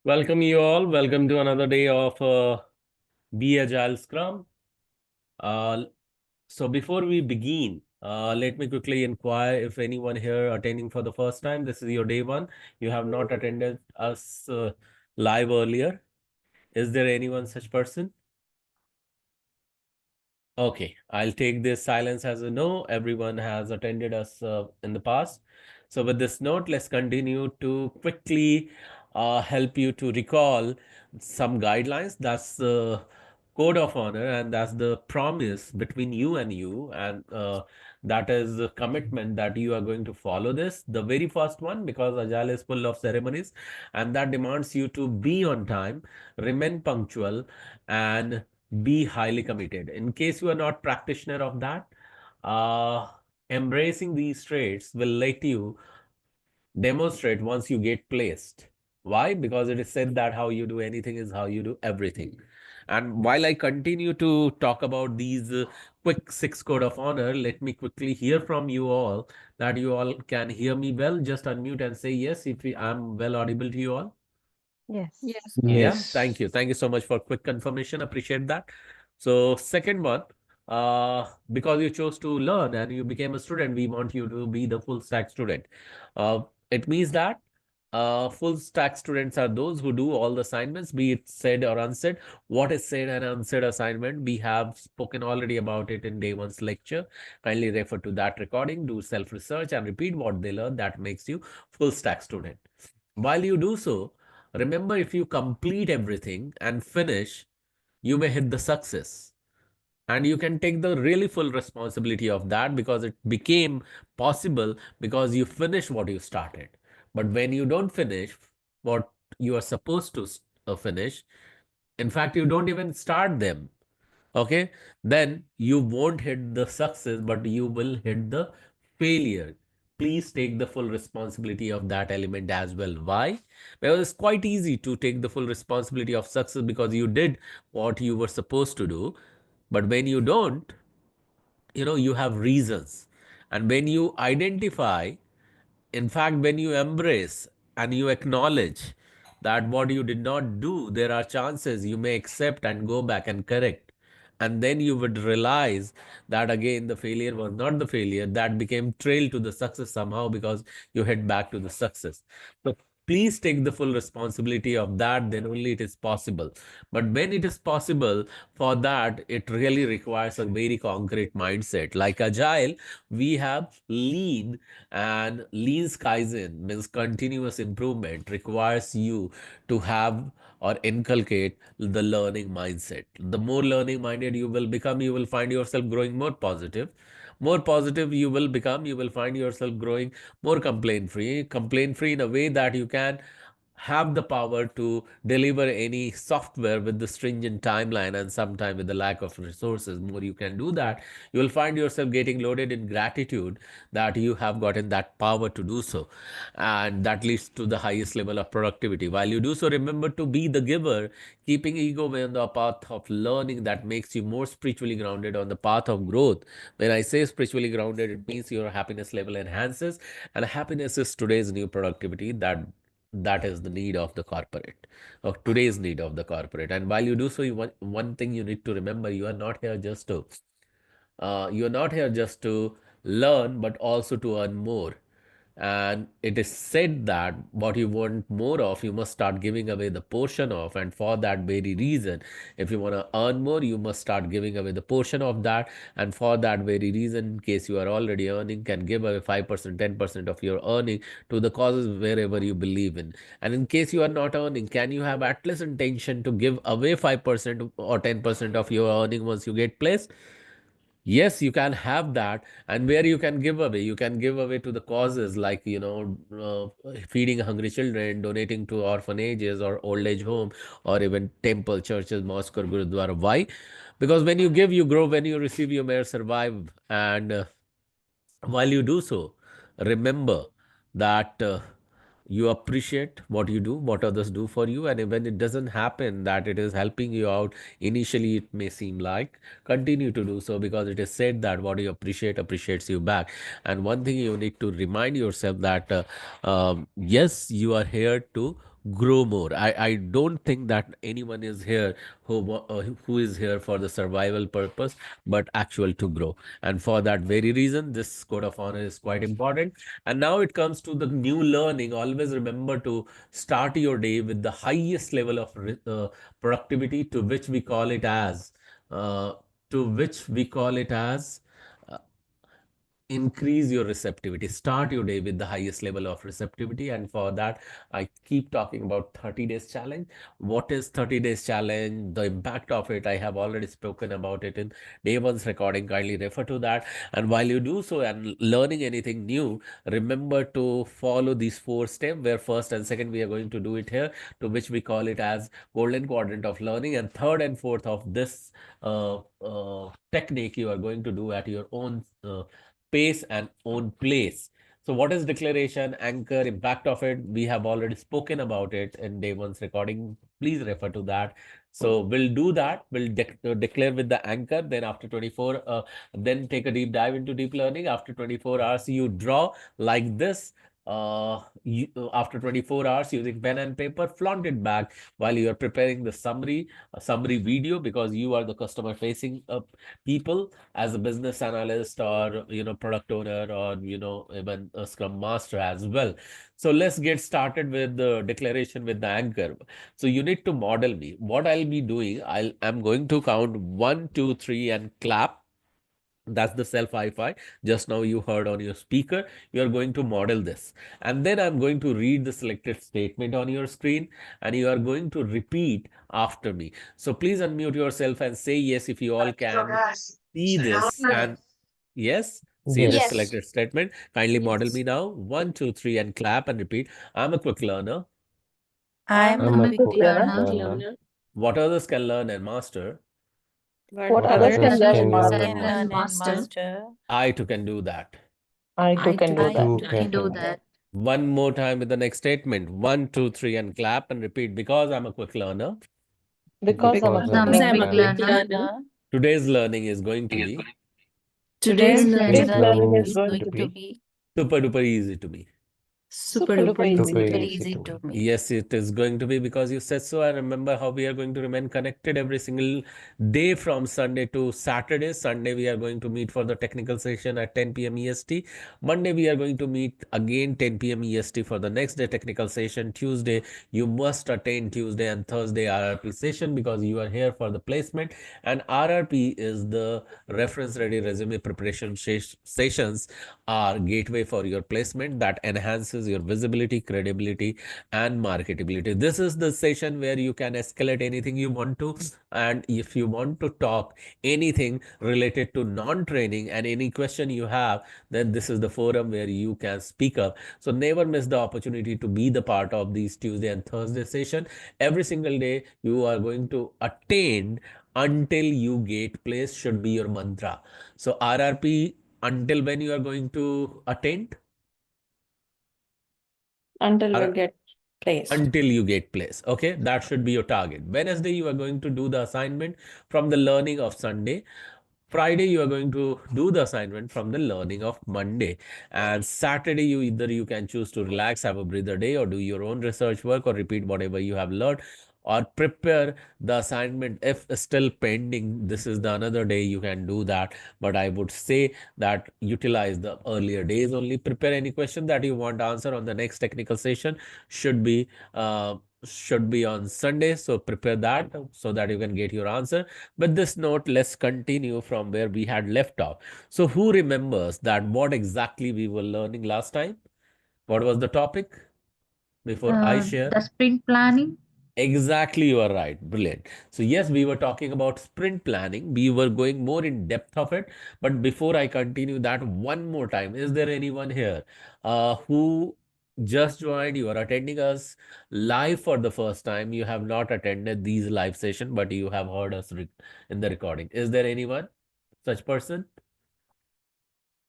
Welcome you all. Welcome to another day of Be Agile Scrum. Uh, so before we begin, let me quickly inquire if anyone here attending for the first time. This is your day one. You have not attended us live earlier. Is there anyone such person? Okay, I'll take this silence as a no. Everyone has attended us in the past. So with this note, let's continue to quickly help you to recall some guidelines. That's the code of honor, and that's the promise between you and you, and that is the commitment that you are going to follow this. The very first one, because Agile is full of ceremonies, and that demands you to be on time, remain punctual, and be highly committed. In case you are not practitioner of that, uh, embracing these traits will let you demonstrate once you get placed. Why? Because it is said that how you do anything is how you do everything. And while I continue to talk about these quick six code of honor, let me quickly hear from you all that you all can hear me well. Just unmute and say yes if I'm well audible to you all. Yes. Yes. Yeah, thank Yes. you. Thank you so much for quick confirmation. Appreciate that. So second one, because you chose to learn and you became a student, we want you to be the full stack student. Uh, it means that full stack students are those who do all the assignments, be it said or unsaid. What is said and unsaid assignment? We have spoken already about it in day one's lecture. Kindly refer to that recording, do self-research and repeat what they learn. That makes you full stack student. While you do so, remember, if you complete everything and finish, you may hit the success. And you can take the really full responsibility of that because it became possible because you finished what you started. But when you don't finish what you are supposed to finish, in fact, you don't even start them, okay, then you won't hit the success, but you will hit the failure. Please take the full responsibility of that element as well. Why? Because it's quite easy to take the full responsibility of success because you did what you were supposed to do. But when you don't, you have reasons. And when you identify, in fact, when you embrace and you acknowledge that what you did not do, there are chances you may accept and go back and correct. And then you would realize that again, the failure was not the failure, that became trail to the success somehow because you head back to the success. So please take the full responsibility of that, then only it is possible. But when it is possible, for that, it really requires a very concrete mindset. Like Agile, we have lean, and lean Kaizen means continuous improvement requires you to have or inculcate the learning mindset. The more learning minded you will become, you will find yourself growing more positive. More positive you will become, you will find yourself growing more complaint free in a way that you can have the power to deliver any software with the stringent timeline, and sometime with the lack of resources. More you can do that, you will find yourself getting loaded in gratitude that you have gotten that power to do so, and that leads to the highest level of productivity. While you do so, remember to be the giver, keeping ego on the path of learning. That makes you more spiritually grounded on the path of growth. When I say spiritually grounded, it means your happiness level enhances, and happiness is today's new productivity. That is the need of the corporate, of today's need of the corporate. And while you do so, one thing you need to remember, you are not here just to learn, but also to earn more. And it is said that what you want more of, you must start giving away the portion of. And for that very reason, if you want to earn more, you must start giving away the portion of that. And for that very reason, in case you are already earning, can give away 5%, 10% of your earning to the causes wherever you believe in. And in case you are not earning, can you have at least intention to give away 5% or 10% of your earning once you get placed? Yes, you can have that. And where you can give away to the causes like, feeding hungry children, donating to orphanages or old age home, or even temple, churches, mosque, or gurudwara. Why? Because when you give, you grow. When you receive, you may survive. And while you do so, remember that you appreciate what you do, what others do for you. And when it doesn't happen, that it is helping you out, initially it may seem like, continue to do so, because it is said that what you appreciate appreciates you back. And one thing you need to remind yourself that yes, you are here to grow more. I don't think that anyone is here who is here for the survival purpose, but actual to grow. And for that very reason, this code of honor is quite important. And now it comes to the new learning. Always remember to start your day with the highest level of productivity, uh, to which we call it as uh, increase your receptivity. Start your day with the highest level of receptivity. And for that, I keep talking about 30 days challenge. What is 30 days challenge? The impact of it, I have already spoken about it in day one's recording. Kindly refer to that. And while you do so and learning anything new, remember to follow these four steps, where first and second we are going to do it here, to which we call it as golden quadrant of learning. And third and fourth of this technique you are going to do at your own pace and own place. So what is declaration, anchor, impact of it? We have already spoken about it in day one's recording. Please refer to that. So we'll do that. We'll declare with the anchor. Then after 24, then take a deep dive into deep learning. After 24 hours, you draw like this. After 24 hours using pen and paper, flaunt it back while you are preparing the summary video, because you are the customer facing people as a business analyst, or product owner, or even a scrum master as well. So let's get started with the declaration with the anchor. So you need to model me. What I'll be doing, I'm going to count 1, 2, 3 and clap. That's the self hi-fi just now you heard on your speaker. You are going to model this, and then I'm going to read the selected statement on your screen, and you are going to repeat after me. So please unmute yourself and say yes if you all can see this. And yes, see this Yes. selected statement. Kindly model me now. 1, 2, 3 and clap and repeat. I'm a quick learner. I'm I'm a a quick quick learner. learner. What others can learn and master, What What others others can learn can and learn master. and master, I too can do that. I too can do I that. too can do that. One more time with the next statement. 1, 2, 3 and clap and repeat. Because I'm a quick learner, Because I'm a Because quick I'm a learner. quick learner. today's learning is going to be Today's Today's learning learning is is going going to to be be super duper easy to me. super super duper duper easy super to me. easy to me. Yes, it is going to be because you said so. I remember how we are going to remain connected every single day from Sunday to Saturday. Sunday, we are going to meet for the technical session at 10 p.m. EST. Monday, we are going to meet again 10 p.m. EST for the next day technical session. Tuesday, you must attend Tuesday and Thursday RRP session because you are here for the placement. And RRP is the reference ready resume preparation sessions, are gateway for your placement that enhances your visibility, credibility, and marketability. This is the session where you can escalate anything you want to. And if you want to talk anything related to non-training and any question you have, then this is the forum where you can speak up. So never miss the opportunity to be the part of these Tuesday and Thursday session. Every single day you are going to attend until you get placed should be your mantra. So RRP, until when you are going to attend? Until we Or get placed. until you get placed. Okay, that should be your target. Wednesday, you are going to do the assignment from the learning of Sunday. Friday, you are going to do the assignment from the learning of Monday. And Saturday, you can choose to relax, have a breather day, or do your own research work, or repeat whatever you have learned, or prepare the assignment if still pending. This is the another day you can do that. But I would say that utilize the earlier days only. Prepare any question that you want to answer on the next technical session. Should be uh, should be on Sunday. So prepare that so that you can get your answer. With this note, let's continue from where we had left off. So who remembers that what exactly we were learning last time? What was the topic? Before I share. The sprint planning. Exactly, you are right. Brilliant. So yes, we were talking about sprint planning. We were going more in depth of it. But before I continue that one more time, is there anyone here who just joined? You are attending us live for the first time. You have not attended these live session, but you have heard us in the recording. Is there anyone such person?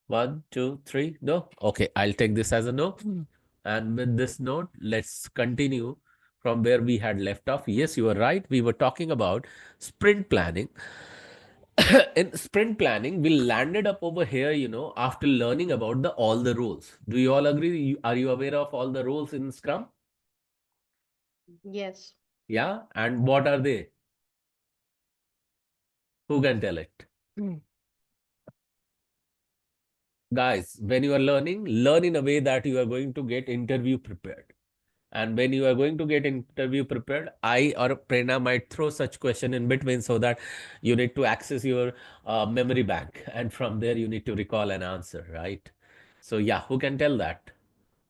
1, 2, 3. No? Okay, I'll take this as a no. And with this note, let's continue from where we had left off. Yes, you are right. We were talking about sprint planning. In sprint planning, we landed up over here, after learning about all the roles. Do you all agree? Are you aware of all the roles in Scrum? Yes. Yeah. And what are they? Who can tell it? Guys, when you are learning, learn in a way that you are going to get interview prepared. And when you are going to get interview prepared, I or Prerna might throw such question in between so that you need to access your memory bank. And from there, you need to recall an answer, right? So yeah, who can tell that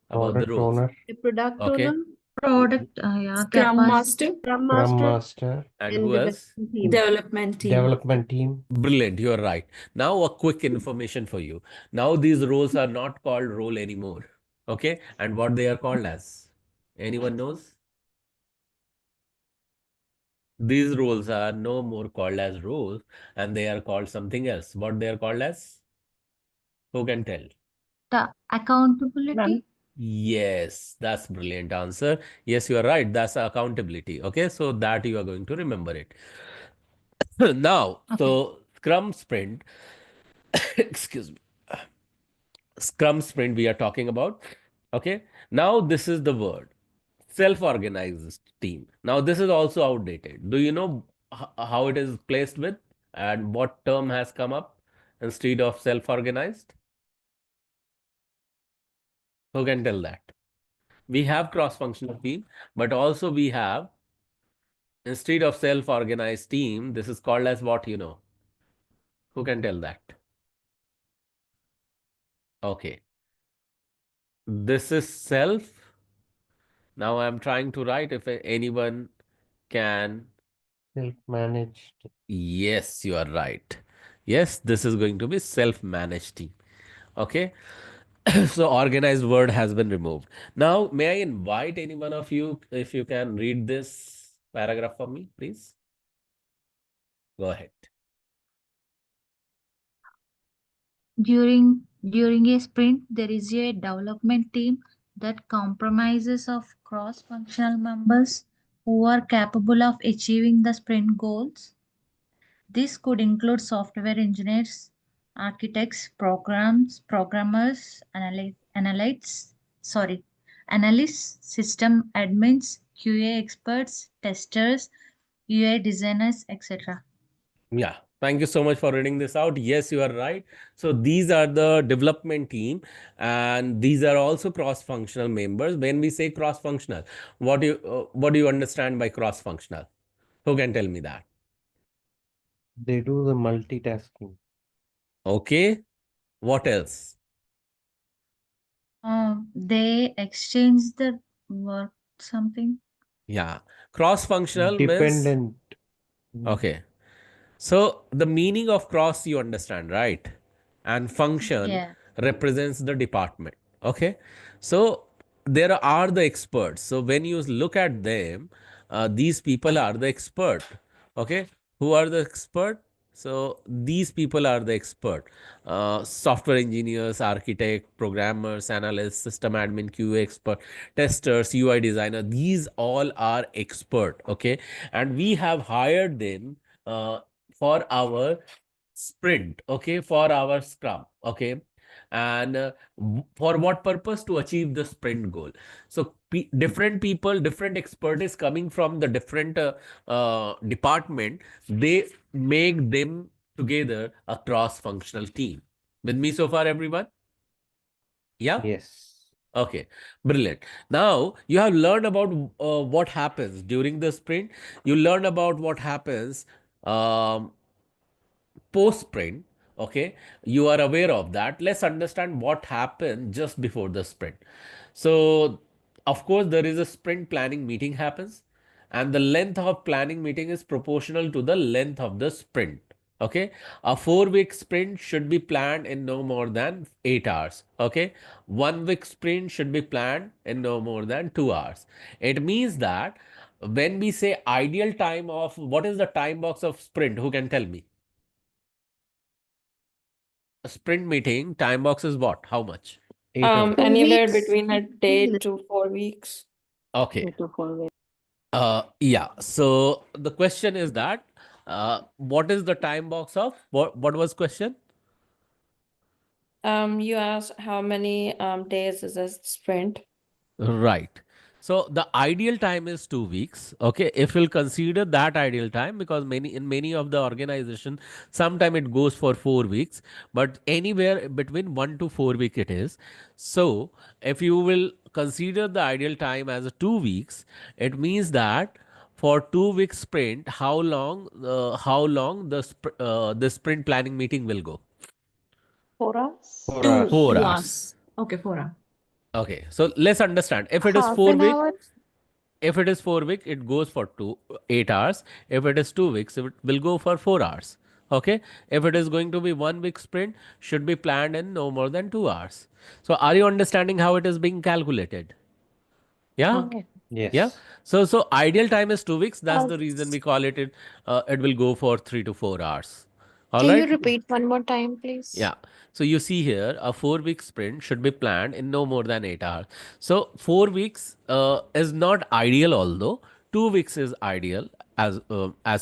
about the Product roles? owner, The product Okay. owner, Product, yeah, Scrum capacity. Master, Scrum Scrum Master, Master, And and who else? development team. Development Team. Development Team. Brilliant, you are right. Now, a quick information for you. Now, these roles are not called role anymore. Okay. And what they are called as? Anyone knows? These roles are no more called as roles and they are called something else. What they are called as? Who can tell? The accountability. Yes, that's brilliant answer. Yes, you are right. That's accountability. Okay, so that you are going to remember it. Now, Okay. so Scrum Sprint, excuse me, Scrum Sprint we are talking about. Okay, now this is the word self-organized team. Now, this is also outdated. Do you know how it is placed with and what term has come up instead of self-organized? Who can tell that? We have cross-functional team, but also we have instead of self-organized team, this is called as what you know. Who can tell that? Okay. This is self. Now I'm trying to write if anyone can. Self-managed. Yes, you are right. Yes, this is going to be self-managed team. Okay. So organized word has been removed. Now, may I invite any one of you if you can read this paragraph for me, please? Go ahead. During a sprint, there is a development team that comprises of cross-functional members who are capable of achieving the sprint goals. This could include software engineers, architects, programmers, analysts, system admins, QA experts, testers, UI designers, etc. Yeah, thank you so much for reading this out. Yes, you are right. So these are the development team, and these are also cross-functional members. When we say cross-functional, what do you understand by cross-functional? Who can tell me that? They do the multitasking. Okay. What else? They exchange the work something. Yeah, cross-functional means Dependent. okay. So the meaning of cross you understand, right? And function Yeah. represents the department. Okay. So there are the experts. So when you look at them, these people are the expert. Okay. Who are the expert? So these people are the expert. Software engineers, architect, programmers, analysts, system admin, QA expert, testers, UI designer. These all are expert. Okay. And we have hired them for our sprint, okay, for our scrum, okay, and for what purpose? To achieve the sprint goal. So different people, different expertise coming from the different department, they make them together a cross-functional team. With me so far, everyone? Yeah. Yes. Okay, brilliant. Now you have learned about what happens during the sprint. You learn about what happens um, post sprint. Okay, you are aware of that. Let's understand what happened just before the sprint. So of course there is a sprint planning meeting happens, and the length of planning meeting is proportional to the length of the sprint. Okay, a 4 week sprint should be planned in no more than 8 hours. Okay, 1 week sprint should be planned in no more than 2 hours. It means that when we say ideal time of, what is the time box of sprint? Who can tell me? A sprint meeting time box is what? How much? 8 hours. Anywhere 2 weeks. between a day to 4 weeks. Okay. 2 to 4 weeks. Yeah. So the question is that what is the time box of what was question? You asked how many days is a sprint? Right. So the ideal time is 2 weeks. Okay, if we'll consider that ideal time, because many of the organization, sometime it goes for 4 weeks, but anywhere between 1 to 4 week it is. So if you will consider the ideal time as a 2 weeks, it means that for 2 week sprint, how long the sprint planning meeting will go? 4 hours? 4 hours. 4 hours. Okay, 4 hours. Okay, so let's understand. If it is Half 4 an week, hour? if it is 4 week, it goes for 8 hours. If it is 2 weeks, it will go for 4 hours. Okay. If it is going to be 1 week sprint, should be planned in no more than 2 hours. So are you understanding how it is being calculated? Yeah. Okay. Yeah. Yes. So ideal time is 2 weeks. That's Uh, the reason we call it. It will go for 3 to 4 hours. All Can you right. repeat one more time, please? Yeah. So you see here, a 4 week sprint should be planned in no more than 8 hours. So 4 weeks is not ideal, although 2 weeks is ideal as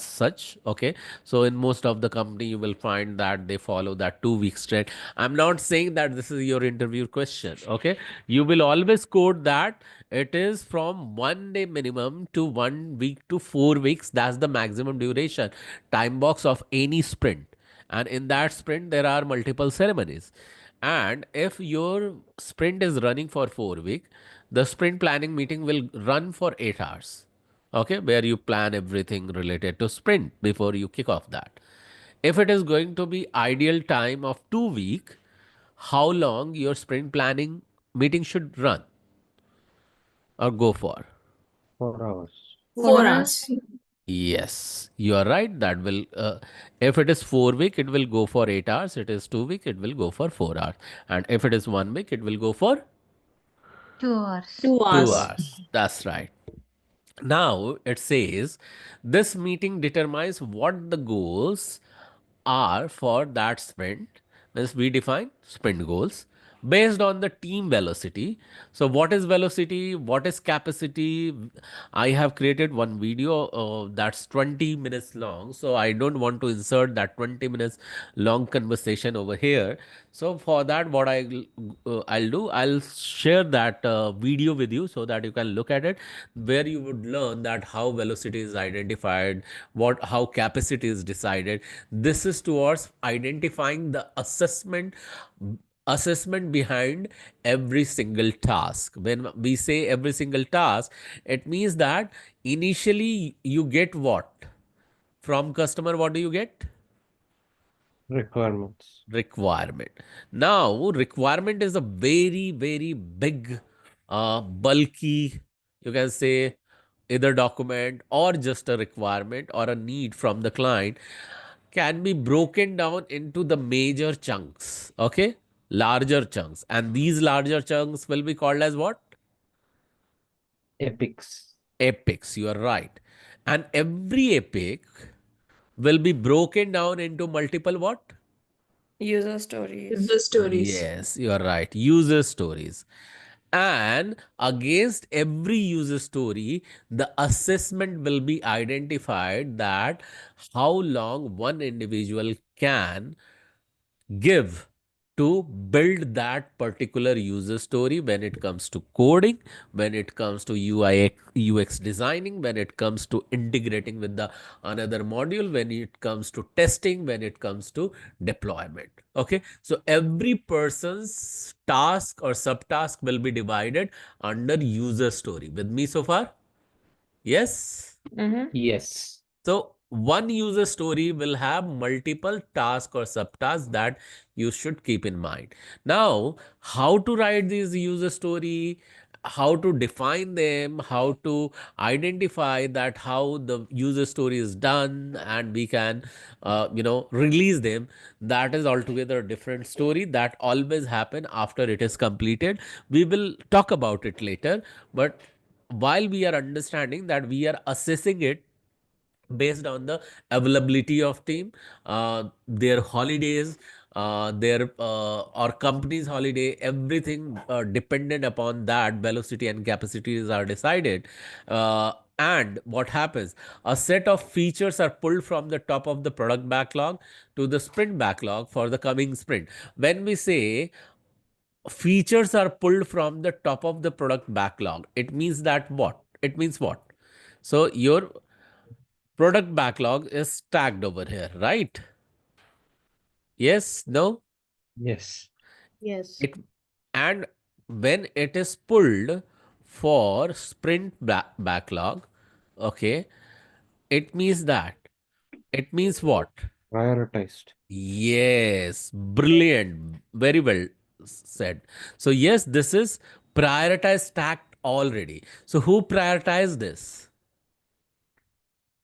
such. Okay. So in most of the company, you will find that they follow that 2 week sprint. I'm not saying that this is your interview question. Okay. You will always quote that it is from 1 day minimum to 1 week to 4 weeks. That's the maximum duration time box of any sprint, and in that sprint there are multiple ceremonies. And if your sprint is running for 4 week, the sprint planning meeting will run for 8 hours. Okay, where you plan everything related to sprint before you kick off that. If it is going to be ideal time of 2 week, how long your sprint planning meeting should run or go for? 4 hours. 4 hours. Yes, you are right. That will, if it is 4 week, it will go for 8 hours. It is 2 week, it will go for 4 hours. And if it is 1 week, it will go for 2 hours. 2 2 hours. hours. That's right. Now it says this meeting determines what the goals are for that sprint. Means we define sprint goals based on the team velocity. So what is velocity? What is capacity? I have created one video that's 20 minutes long. So I don't want to insert that 20 minutes long conversation over here. So for that, what I'll do, I'll share that video with you so that you can look at it, where you would learn that how velocity is identified, how capacity is decided. This is towards identifying the assessment behind every single task. When we say every single task, it means that initially you get what from customer? What do you get? Requirements. Requirement. Now requirement is a very big, bulky, you can say, either document or just a requirement or a need from the client, can be broken down into the major chunks. Okay, larger chunks, and these larger chunks will be called as what? Epics. Epics. You are right. And every epic will be broken down into multiple what? User stories. User stories. Yes, you are right. User stories. And against every user story, the assessment will be identified that how long one individual can give to build that particular user story when it comes to coding, when it comes to UX designing, when it comes to integrating with the another module, when it comes to testing, when it comes to deployment. Okay, so every person's task or subtask will be divided under user story. With me so far? Yes. Mm-hmm. Yes. So one user story will have multiple tasks or subtasks that you should keep in mind. Now, how to write these user story, how to define them, how to identify that how the user story is done, and we can, release them. That is altogether a different story that always happen after it is completed. We will talk about it later, but while we are understanding that, we are assessing it based on the availability of team, their holidays, their or company's holiday, everything dependent upon that velocity and capacities are decided. And what happens, a set of features are pulled from the top of the product backlog to the sprint backlog for the coming sprint. When we say features are pulled from the top of the product backlog. It means that what? It means what? So your product backlog is stacked over here, right? Yes, no? Yes. Yes. It and when it is pulled for sprint backlog, okay, it means that it means what? Prioritized. Yes, brilliant. Very well said. So, yes, this is prioritized stacked already. So, who prioritized this?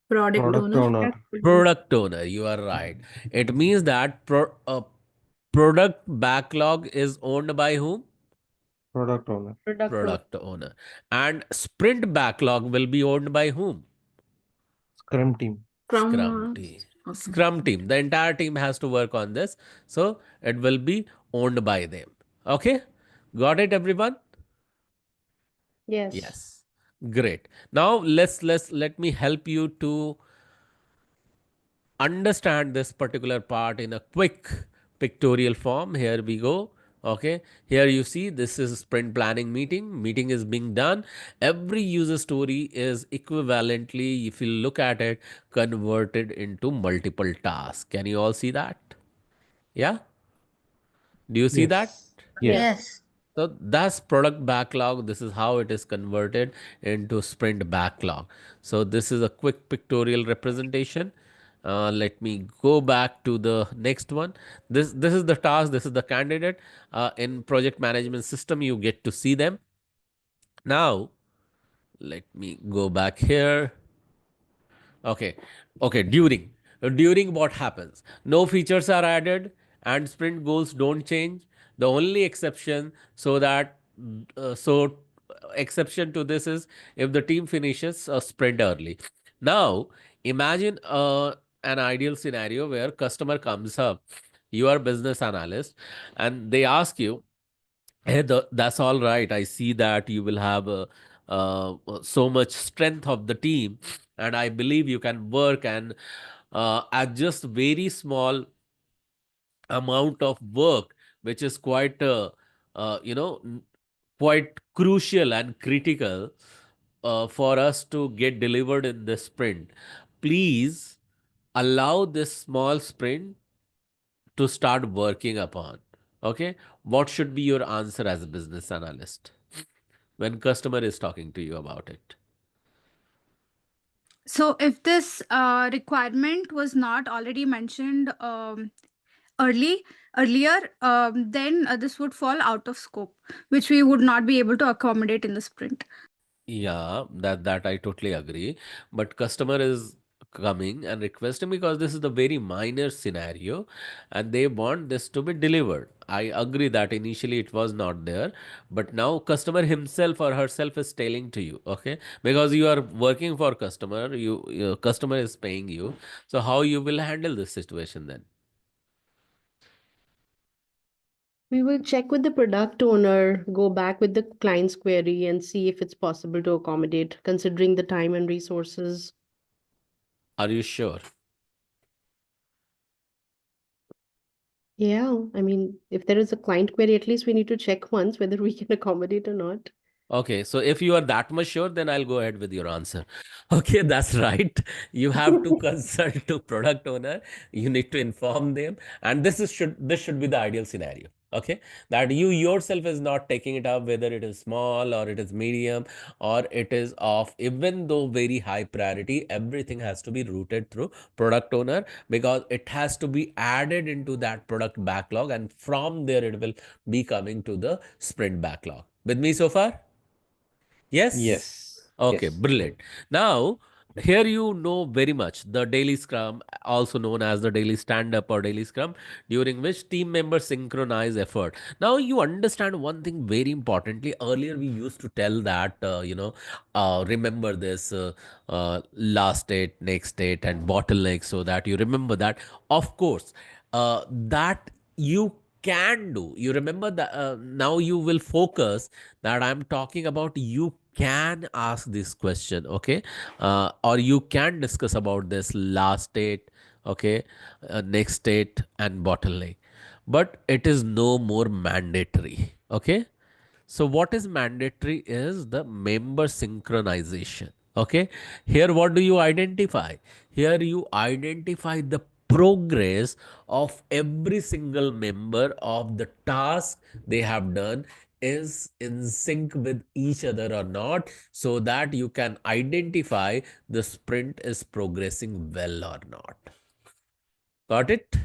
Product Product owner. owner. Product owner. You are right. It means that product backlog is owned by whom? Product owner. Product owner. Product owner. And sprint backlog will be owned by whom? Scrum team. Scrum team. Scrum team. The entire team has to work on this. So it will be owned by them. Okay? Got it, everyone? Yes. Yes. Great. Now let me help you to understand this particular part in a quick pictorial form. Here we go. Okay, here you see this is sprint planning meeting is being done. Every user story is equivalently, if you look at it, converted into multiple tasks. Can you all see that? Yeah, do you see that? Yes. Yes. Yes. So that's product backlog. This is how it is converted into sprint backlog. So this is a quick pictorial representation. Let me go back to the next one. This is the task. This is the candidate. In project management system, you get to see them. Now, let me go back here. Okay. Okay. During what happens? No features are added and sprint goals don't change. The only exception so that so exception to this is if the team finishes a sprint early. Now imagine an ideal scenario where customer comes up, you are business analyst, and they ask you, hey, that's all right. I see that you will have so much strength of the team, and I believe you can work and adjust very small amount of work, which is quite, quite crucial and critical for us to get delivered in this sprint. Please allow this small sprint to start working upon. Okay, what should be your answer as a business analyst when customer is talking to you about it? So, if this requirement was not already mentioned early earlier, then this would fall out of scope, which we would not be able to accommodate in the sprint. Yeah, that I totally agree. But customer is coming and requesting because this is the very minor scenario and they want this to be delivered. I agree that initially it was not there, but now customer himself or herself is telling to you, okay? Because you are working for customer, your customer is paying you. So how you will handle this situation then? We will check with the product owner, go back with the client's query and see if it's possible to accommodate, considering the time and resources. Are you sure? Yeah, I mean, if there is a client query, at least we need to check once whether we can accommodate or not. Okay, so if you are that much sure, then I'll go ahead with your answer. Okay, that's right. You have to consult to product owner. You need to inform them, and this should be the ideal scenario. Okay, that you yourself is not taking it up, whether it is small or it is medium or it is of even though very high priority. Everything has to be routed through product owner because it has to be added into that product backlog, and from there it will be coming to the sprint backlog. With me so far? Yes? Yes. Okay, Yes. brilliant. Now, here you know very much the daily scrum, also known as the daily stand up or daily scrum, during which team members synchronize effort. Now, you understand one thing very importantly. Earlier, we used to tell that, remember this last date, next date, and bottleneck so that you remember that. Of course, that you can do. You remember that now you will focus that I'm talking about you can ask this question, okay? Or you can discuss about this last date, okay, next date, and bottleneck. But it is no more mandatory. Okay. So what is mandatory is the member synchronization. Okay. Here, what do you identify? Here you identify the progress of every single member of the task they have done is in sync with each other or not, so that you can identify the sprint is progressing well or not. Got it?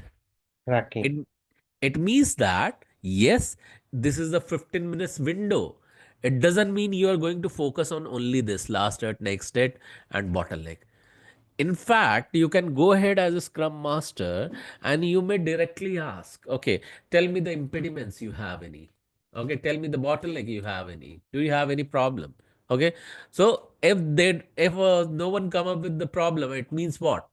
Tracking. It, it means that, yes, this is a 15 minutes window. It doesn't mean you are going to focus on only this last state, next state, and bottleneck. In fact, you can go ahead as a Scrum Master and you may directly ask, okay, tell me the impediments you have any. Okay, tell me the bottleneck you have any. Do you have any problem? Okay, so if no one come up with the problem, it means what?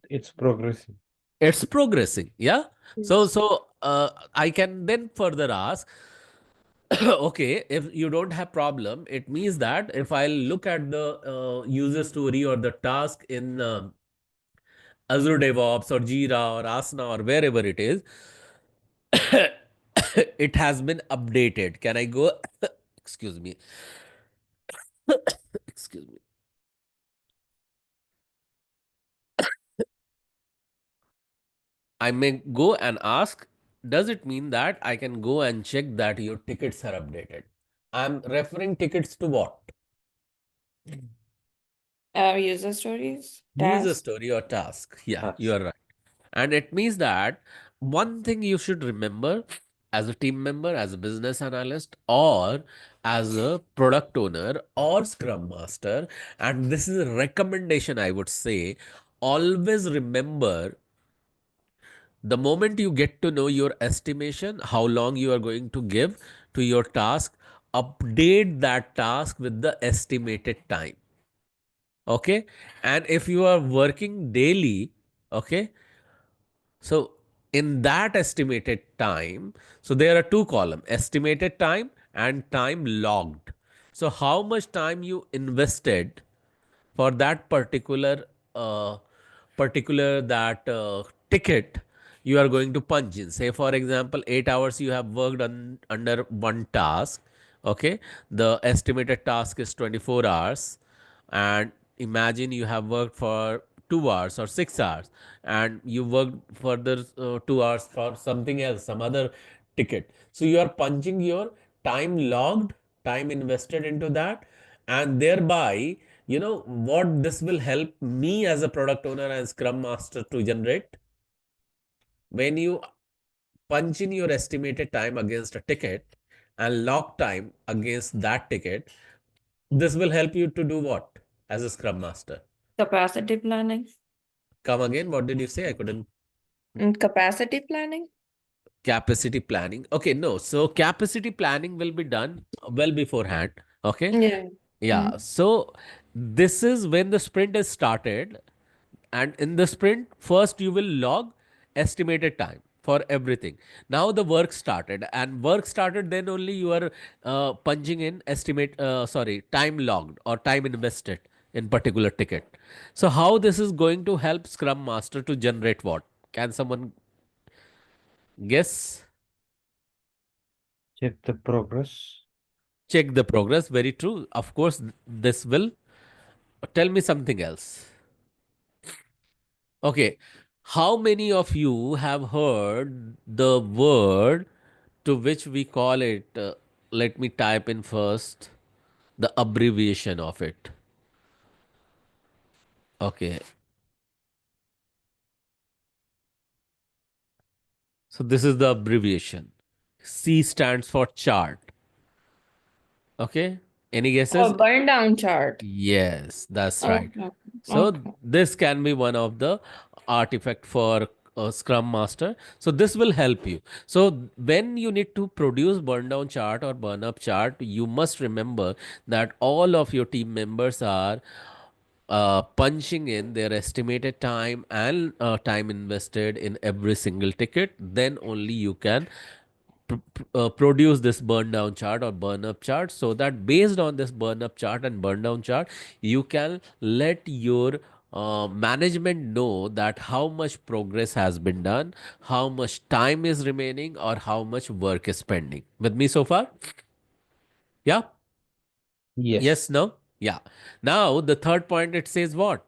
It's progressing. It's progressing. Yeah. So, Yes. I can then further ask, okay, if you don't have problem, it means that if I look at the user story or the task in Azure DevOps or Jira or Asana or wherever it is, it has been updated. Can I go? Excuse me. Excuse me. I may go and ask, does it mean that I can go and check that your tickets are updated? I'm referring tickets to what? User stories, User task. story or task. Yeah, you Task. are right. And it means that one thing you should remember as a team member, as a business analyst, or as a product owner or scrum master, and this is a recommendation I would say, always remember the moment you get to know your estimation, how long you are going to give to your task, update that task with the estimated time. Okay. And if you are working daily, okay, so in that estimated time, so there are two columns, estimated time and time logged. So how much time you invested for that particular that ticket you are going to punch in. Say for example, 8 hours you have worked on under one task. Okay, the estimated task is 24 hours, and imagine you have worked for 2 hours or 6 hours, and you worked further 2 hours for something else, some other ticket. So you are punching your time logged, time invested into that, and thereby, what this will help me as a product owner and scrum master to generate. When you punch in your estimated time against a ticket and log time against that ticket, this will help you to do what as a scrum master? Capacity planning. Come again, what did you say? I couldn't. Capacity planning. Capacity planning. Okay, no. So capacity planning will be done well beforehand. Okay. Yeah. Yeah. So this is when the sprint is started. And in the sprint, first you will log estimated time for everything. Now the work started, and work started, then only you are punching in time logged or time invested in particular ticket. So how this is going to help Scrum Master to generate what? Can someone guess? Check the progress. Check the progress. Very true. Of course, this will tell me something else. Okay. How many of you have heard the word to which we call it? Let me type in first the abbreviation of it. Okay. So this is the abbreviation. C stands for chart. Okay. Any guesses? Oh, burn down chart. Yes, that's right. Okay. So Okay. this can be one of the artifact for Scrum Master. So this will help you. So when you need to produce burn down chart or burn up chart, you must remember that all of your team members are punching in their estimated time and time invested in every single ticket. Then only you can produce this burn down chart or burn up chart, so that based on this burn up chart and burn down chart, you can let your management know that how much progress has been done, how much time is remaining, or how much work is pending. With me so far? Yeah? Yes. Yes, no? Yeah. Now, the third point, it says what?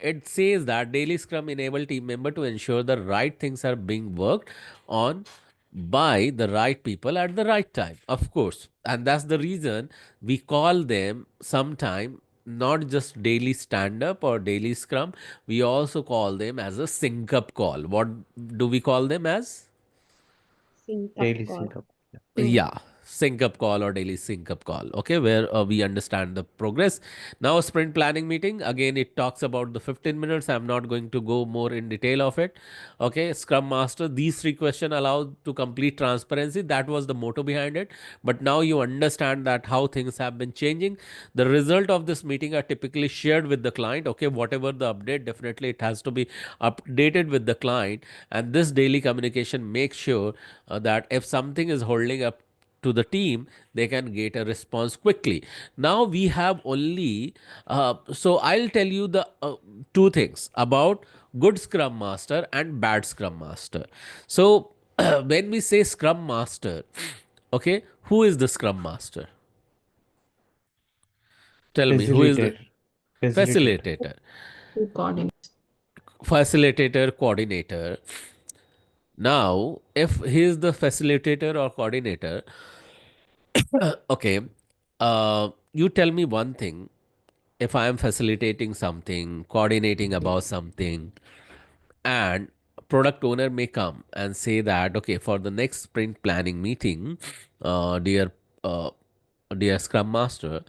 It says that daily scrum enable team member to ensure the right things are being worked on by the right people at the right time, of course. And that's the reason we call them sometime not just daily stand up or daily scrum, we also call them as a sync up call. What do we call them as? Sync up Daily call. sync up. Yeah. Yeah, sync up call or daily sync up call. Okay, where we understand the progress. Now, sprint planning meeting again, it talks about the 15 minutes. I'm not going to go more in detail of it. Okay, Scrum Master, these three questions allow to complete transparency. That was the motto behind it. But now you understand that how things have been changing. The result of this meeting are typically shared with the client. Okay, whatever the update, definitely it has to be updated with the client. And this daily communication makes sure that if something is holding up to the team, they can get a response quickly. Now we have only, so I'll tell you the two things about good Scrum Master and bad Scrum Master. So when we say Scrum Master, okay, who is the Scrum Master? Tell me, who is the Facilitator. Facilitator. facilitator? Coordinates. Facilitator, coordinator. Now, if he is the facilitator or coordinator, okay, you tell me one thing. If I am facilitating something, coordinating about something, and product owner may come and say that, okay, for the next sprint planning meeting, uh, dear Scrum Master,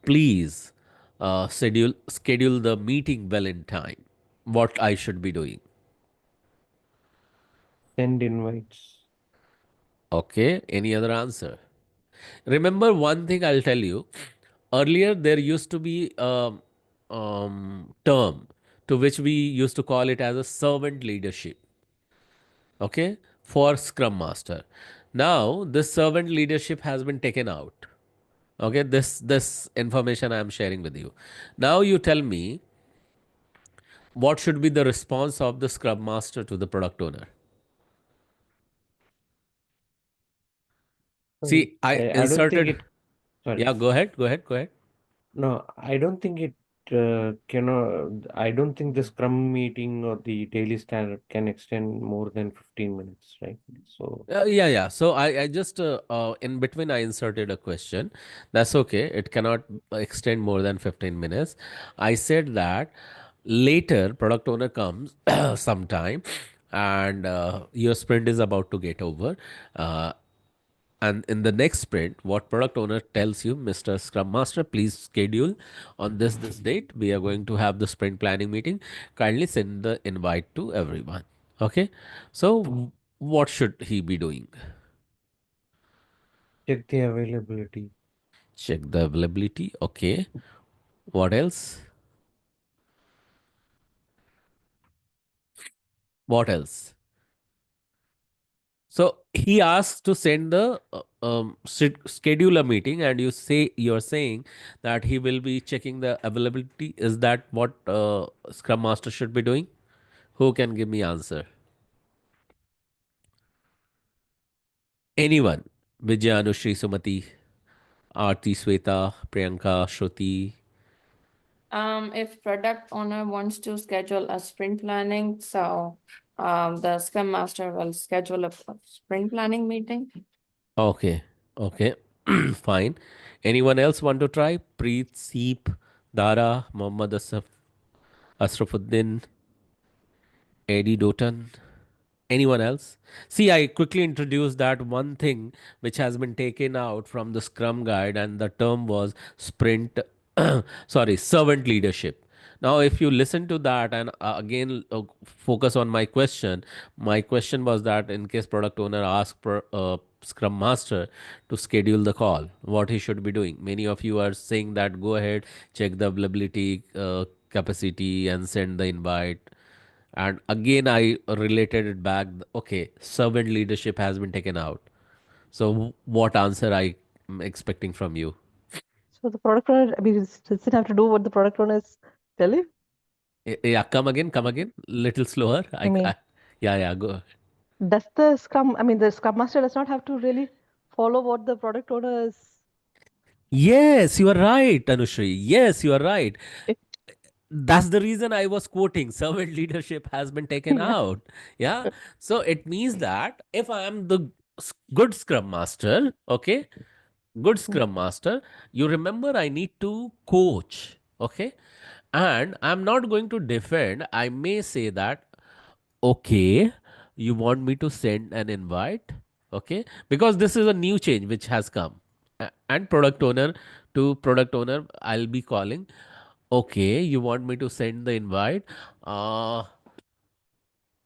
please schedule the meeting well in time. What I should be doing? Send invites. Okay, any other answer? Remember one thing I'll tell you. Earlier, there used to be a term to which we used to call it as a servant leadership. Okay, for Scrum Master. Now, this servant leadership has been taken out. Okay, this information I am sharing with you. Now, you tell me what should be the response of the Scrum Master to the product owner. Sorry, See, I I don't think inserted. it. Sorry. Yeah, go ahead. Go ahead. Go ahead. No, I don't think it cannot. I don't think the Scrum meeting or the daily stand-up can extend more than 15 minutes, right? So, Yeah. So I just in between I inserted a question. That's okay. It cannot extend more than 15 minutes. I said that later product owner comes sometime and your sprint is about to get over. Uh, and in the next sprint, what product owner tells you, Mr. Scrum Master, please schedule on this date. We are going to have the sprint planning meeting. Kindly send the invite to everyone. Okay. So what should he be doing? check the availability. Check the availability. Okay. What else? What else? So he asks to send the schedule a meeting, and you're saying that he will be checking the availability. Is that what Scrum Master should be doing? Who can give me answer? Anyone? Vijay, Anushri, Sumati, Aarti, Sweta, Priyanka, Shruti. If product owner wants to schedule a sprint planning, so the Scrum Master will schedule a sprint planning meeting. Okay. Okay. Fine. Anyone else want to try? Preet, Seep, Dara, Mohammad Asrafuddin, Eddie Doughton. Anyone else? See, I quickly introduced that one thing which has been taken out from the Scrum guide, and the term was sprint, sorry, servant leadership. Now, if you listen to that and again focus on my question was that in case product owner asks Scrum Master to schedule the call, what he should be doing. Many of you are saying that go ahead, check the availability, capacity, and send the invite. And again, I related it back. Okay, servant leadership has been taken out. So, what answer I am expecting from you? So the product owner, I mean, does it have to do what the product owner is telling? Yeah, come again, little slower. I mean, Yeah, go. does the Scrum Master does not have to really follow what the product owner is. Yes, you are right, Anushri. Yes, you are right. It, That's the reason I was quoting servant leadership has been taken yeah. out. Yeah. So it means that if I am the good scrum master, okay, good scrum master, you remember I need to coach. Okay. And I'm not going to defend. I may say that, okay, you want me to send an invite? Okay. Because this is a new change which has come. And product owner to product owner, I'll be calling. Okay, you want me to send the invite? Uh,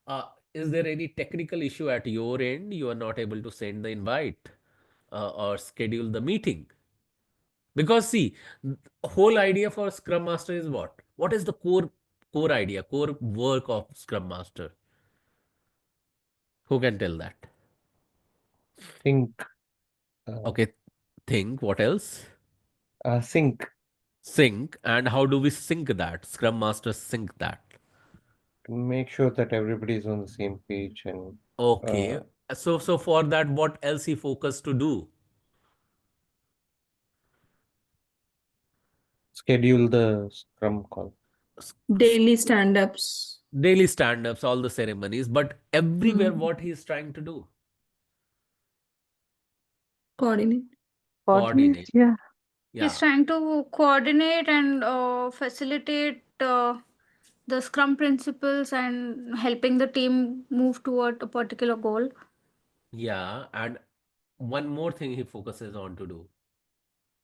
uh, is there any technical issue at your end? You are not able to send the invite or schedule the meeting. Because see, whole idea for Scrum Master is what? What is the core idea, core work of Scrum Master? Who can tell that? Think, Okay, think. What else? sync Sync. And how do we sync that? Scrum Master sync that. to make sure that everybody is on the same page and Okay. So for that, what else he focused to do? schedule the Scrum call. Daily stand-ups. Daily stand-ups, all the ceremonies, but everywhere what he is trying to do? Coordinate. Coordinate. Yeah. Yeah. He's trying to coordinate and facilitate the Scrum principles and helping the team move toward a particular goal. Yeah. And one more thing he focuses on to do.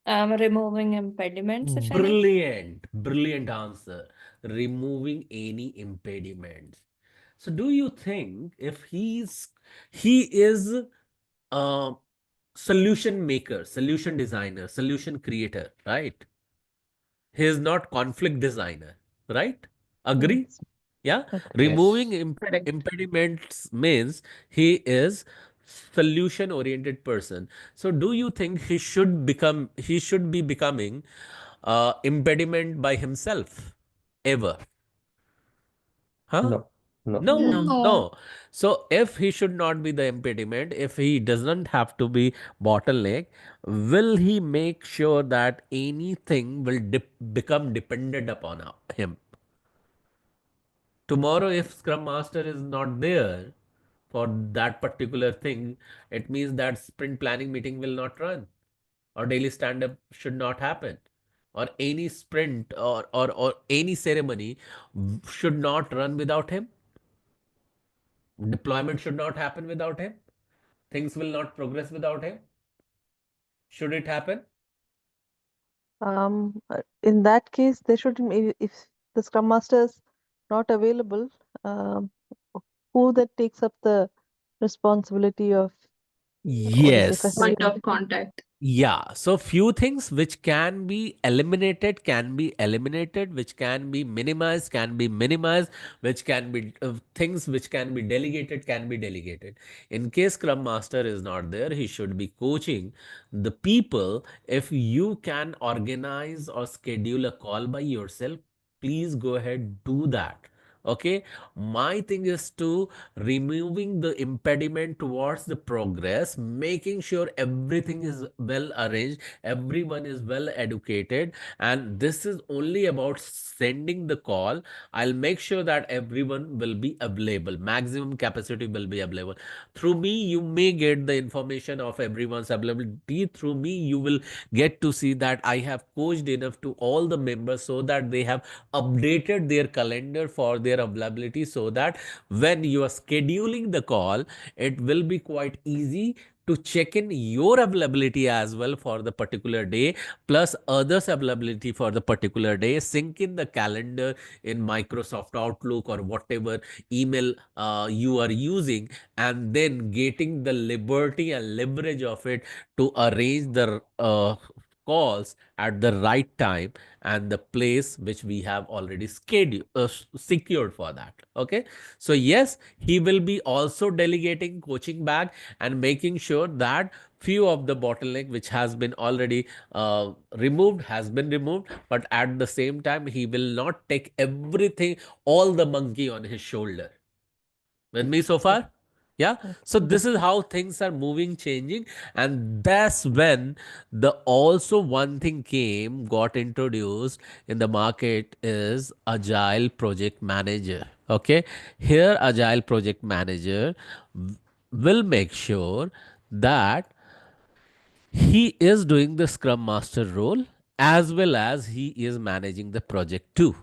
Removing impediments, if any. Brilliant answer. Removing any impediments. So do you think if he is a solution maker, solution designer, solution creator, right? He is not conflict designer, right? Agree? Yes. Yeah. Agree. Removing Yes. Correct. impediments means he is solution oriented person. So do you think he should be becoming impediment by himself ever? Huh? No, no. No, No. no. So if he should not be the impediment, if he doesn't have to be bottleneck, will he make sure that anything will become dependent upon him? Tomorrow, if Scrum Master is not there for that particular thing, it means that sprint planning meeting will not run, or daily stand-up should not happen, or any sprint or any ceremony should not run without him. Deployment should not happen without him. Things will not progress without him. Should it happen? In that case, they should, if the Scrum Master is not available, um, who that takes up the responsibility of what is the Yes. Point facility? of contact. Yeah, so few things which can be eliminated, which can be minimized, which can be things which can be delegated, can be delegated. In case Scrum Master is not there, he should be coaching the people. If you can organize or schedule a call by yourself, please go ahead, do that. Okay, my thing is to removing the impediment towards the progress, making sure everything is well arranged, everyone is well educated, and this is only about sending the call. I'll make sure that everyone will be available, maximum capacity will be available. Through me you may get the information of everyone's availability. Through me you will get to see that I have coached enough to all the members so that they have updated their calendar for their availability, so that when you are scheduling the call, it will be quite easy to check in your availability as well for the particular day, plus others availability for the particular day. Sync in the calendar in Microsoft Outlook or whatever email you are using, and then getting the liberty and leverage of it to arrange the calls at the right time and the place which we have already scheduled secured for that. Okay, so yes, he will be also delegating coaching back and making sure that few of the bottleneck which has been already removed has been removed, but at the same time he will not take everything, all the monkey on his shoulder. With me so far? Yeah. So this is how things are moving, changing, and that's when the also one thing got introduced in the market is Agile Project Manager. Okay. Here, Agile Project Manager will make sure that he is doing the Scrum Master role as well as he is managing the project too.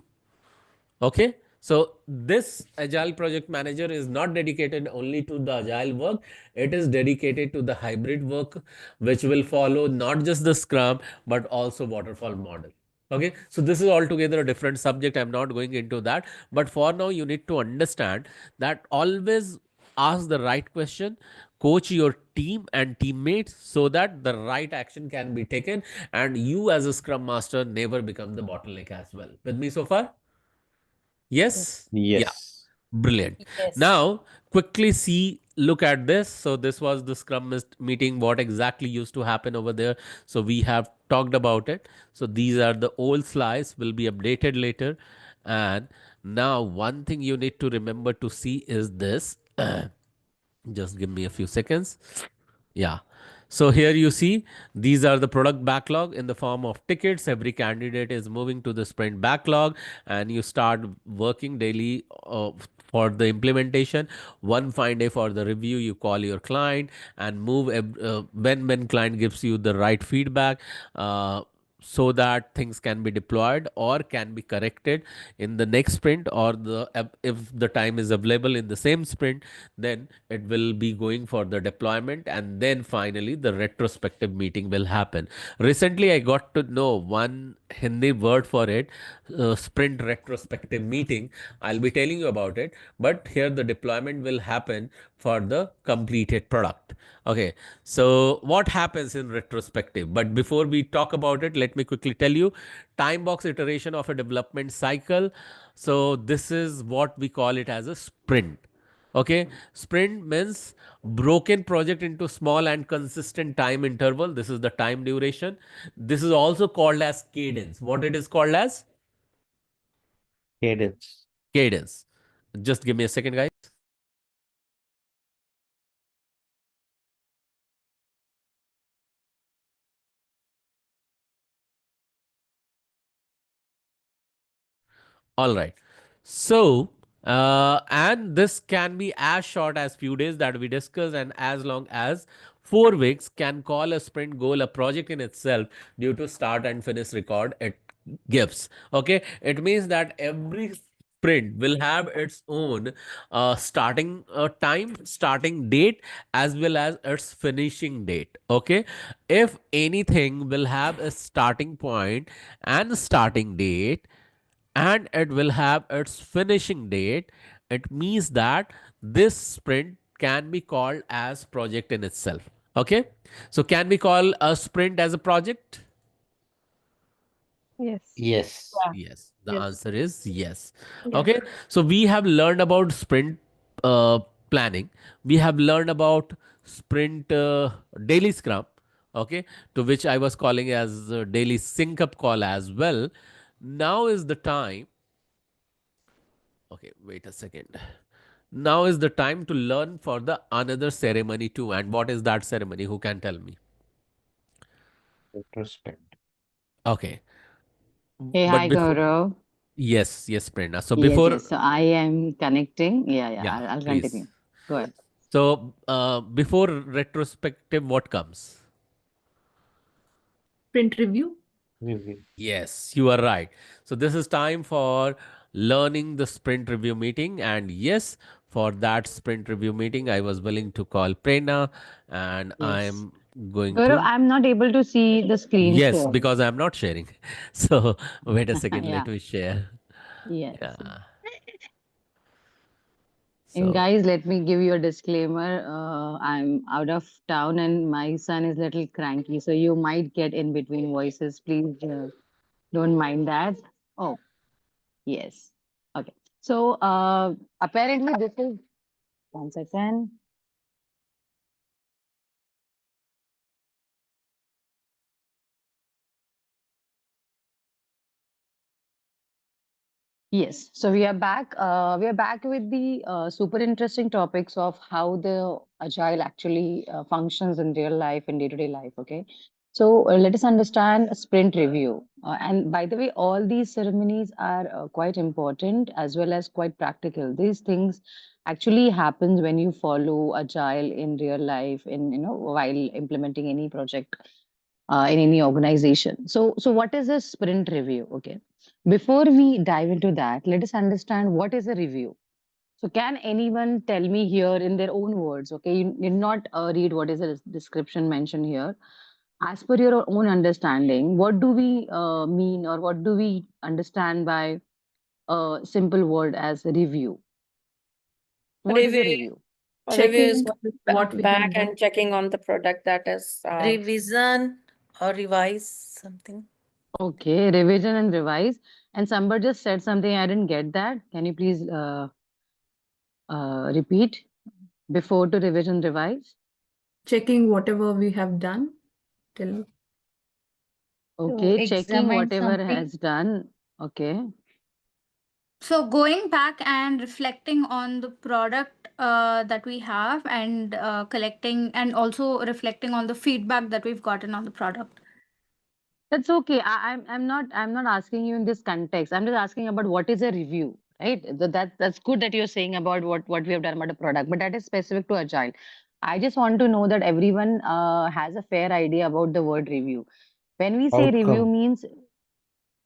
Okay. So this Agile Project Manager is not dedicated only to the Agile work. It is dedicated to the hybrid work, which will follow not just the Scrum, but also waterfall model. Okay. So this is altogether a different subject. I'm not going into that. But for now, you need to understand that always ask the right question, coach your team and teammates so that the right action can be taken and you as a Scrum Master never become the bottleneck as well. With me so far? Yes? Yeah. Yes. Brilliant. Yes. Now, quickly look at this. So this was the meeting, what exactly used to happen over there. So we have talked about it. So these are the old slides, will be updated later. And now one thing you need to remember to see is this. Just give me a few seconds. Yeah. So here you see these are the product backlog in the form of tickets. Every candidate is moving to the sprint backlog and you start working daily for the implementation. One fine day for the review, you call your client and move when client gives you the right feedback. So that things can be deployed or can be corrected in the next sprint or the if the time is available in the same sprint, then it will be going for the deployment and then finally the retrospective meeting will happen. Recently I got to know one Hindi word for it, sprint retrospective meeting. I'll be telling you about it, but here the deployment will happen for the completed product. Okay, so what happens in retrospective? But before we talk about it, let me quickly tell you time box iteration of a development cycle. So this is what we call it as a sprint. Okay, sprint means broken project into small and consistent time interval. This is the time duration. This is also called as cadence. What it is called as? Cadence. Cadence. Just give me a second, guys. All right. So, and this can be as short as few days that we discussed, and as long as 4 weeks can call a sprint goal a project in itself due to start and finish record it gives. Okay, it means that every sprint will have its own starting time, starting date, as well as its finishing date. Okay, if anything will have a starting point and starting date and it will have its finishing date, it means that this sprint can be called as project in itself. Okay, so can we call a sprint as a project? Yes. Yes. Yeah. Yes, the Yes. answer is yes. Yes. Okay, so we have learned about sprint planning, we have learned about sprint daily scrum, okay, to which I was calling as daily sync up call as well. Now is the time. Okay, wait a second. Now is the time to learn for the another ceremony too. And what is that ceremony? Who can tell me? Retrospect. Okay. Hey, But hi, before, Gaurav. yes, Prerna. So Yes, before, yes. So I am connecting. Yeah. yeah, I'll please. continue. Go ahead. So before retrospective, what comes? Print review. Review. Yes, you are right. So this is time for learning the sprint review meeting. And yes, for that sprint review meeting, I was willing to call Prerna and Yes. I'm going Gaurav, to. I'm not able to see the screen Yes, share. because I'm not sharing. So wait a second, let Yeah. me share. Yes. Yeah. And So, guys, let me give you a disclaimer. I'm out of town and my son is little cranky, so you might get in between voices. Please don't mind that. Oh, yes. Okay. So apparently this is 1 second. Yes, so we are back. We are back with the super interesting topics of how the agile actually functions in real life, in day-to-day life. Okay, so let us understand a sprint review. And by the way, all these ceremonies are quite important as well as quite practical. These things actually happens when you follow agile in real life, in while implementing any project in any organization. So what is a sprint review? Okay. Before we dive into that, let us understand what is a review. So can anyone tell me here in their own words? Okay, you need not read what is the description mentioned here. As per your own understanding, what do we mean or what do we understand by a simple word as review? What is a Review, review? review is Checking going what we back have done. and checking on the product, that is Revision or revise something. Okay, revision and revise. And somebody just said something, I didn't get that. Can you please repeat before to revision revise? Checking whatever we have done till. Okay, checking examine whatever something. has done. Okay. So going back and reflecting on the product that we have and collecting and also reflecting on the feedback that we've gotten on the product. That's okay. I'm not asking you in this context. I'm just asking about what is a review, right? That's good that you're saying about what we have done about a product, but that is specific to Agile. I just want to know that everyone has a fair idea about the word review. When we say review Outcome. means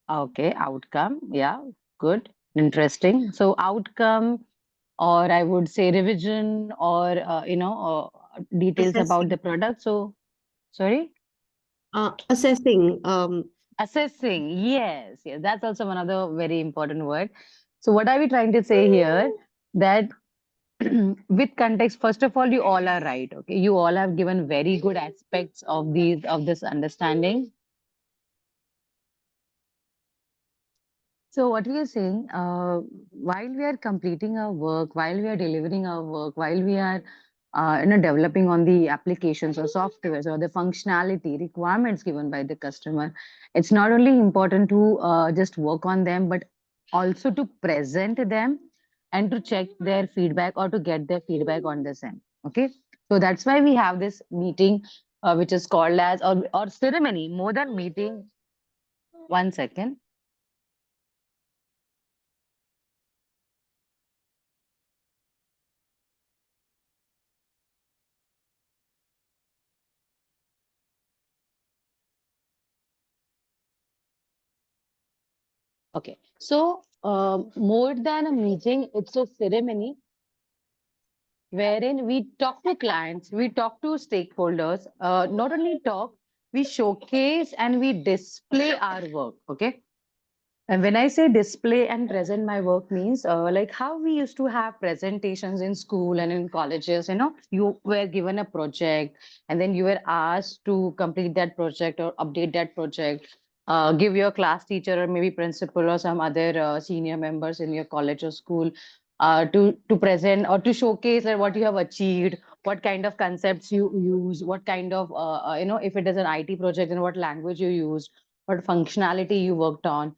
okay, outcome. Yeah, good, interesting. So outcome, or I would say revision, or details about the Assessing. product. So sorry. Assessing. Assessing, yes, yes, that's also one of the very important word. So what are we trying to say here? That with context, first of all, you all are right. Okay, you all have given very good aspects of this understanding. So what we are saying, while we are completing our work, while we are delivering our work, while we are developing on the applications or softwares or the functionality requirements given by the customer, it's not only important to just work on them, but also to present them and to check their feedback or to get their feedback on the same. Okay, so that's why we have this meeting, which is called as or ceremony, more than meeting. One second. Okay, so more than a meeting, it's a ceremony wherein we talk to clients, we talk to stakeholders, not only talk, we showcase and we display our work. Okay. And when I say display and present my work means like how we used to have presentations in school and in colleges, you were given a project and then you were asked to complete that project or update that project, give your class teacher or maybe principal or some other senior members in your college or school to present or to showcase that what you have achieved, what kind of concepts you use, what kind of, if it is an IT project, then what language you used, what functionality you worked on.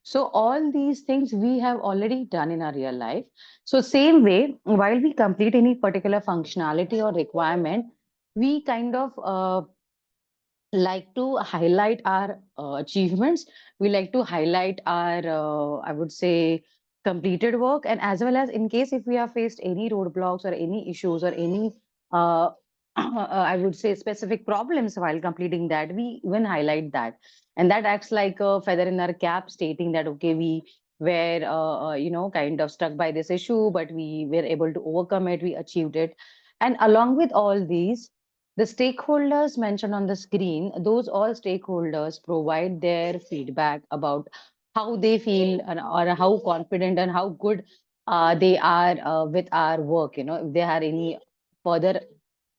So all these things we have already done in our real life. So same way, while we complete any particular functionality or requirement, we kind of like to highlight our achievements. We like to highlight our, I would say, completed work. And as well as in case if we have faced any roadblocks or any issues or any, I would say, specific problems while completing that, we even highlight that. And that acts like a feather in our cap, stating that, okay, we were, kind of stuck by this issue, but we were able to overcome it, we achieved it. And along with all these, the stakeholders mentioned on the screen, those all stakeholders provide their feedback about how they feel or how confident and how good they are with our work. If there are any further,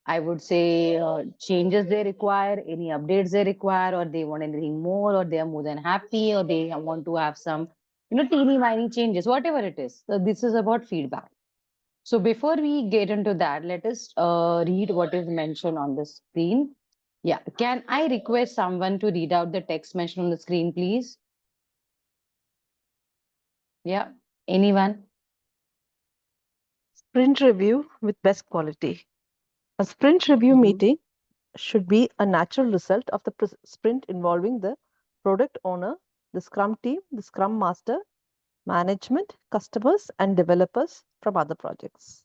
I would say, changes they require, any updates they require, or they want anything more, or they are more than happy, or they want to have some, teeny tiny changes, whatever it is. So this is about feedback. So before we get into that, let us read what is mentioned on the screen. Yeah, can I request someone to read out the text mentioned on the screen, please? Yeah. Anyone? Sprint review with best quality. A sprint review Mhm. meeting should be a natural result of the sprint involving the product owner, the Scrum team, the Scrum master, management, customers, and developers from other projects.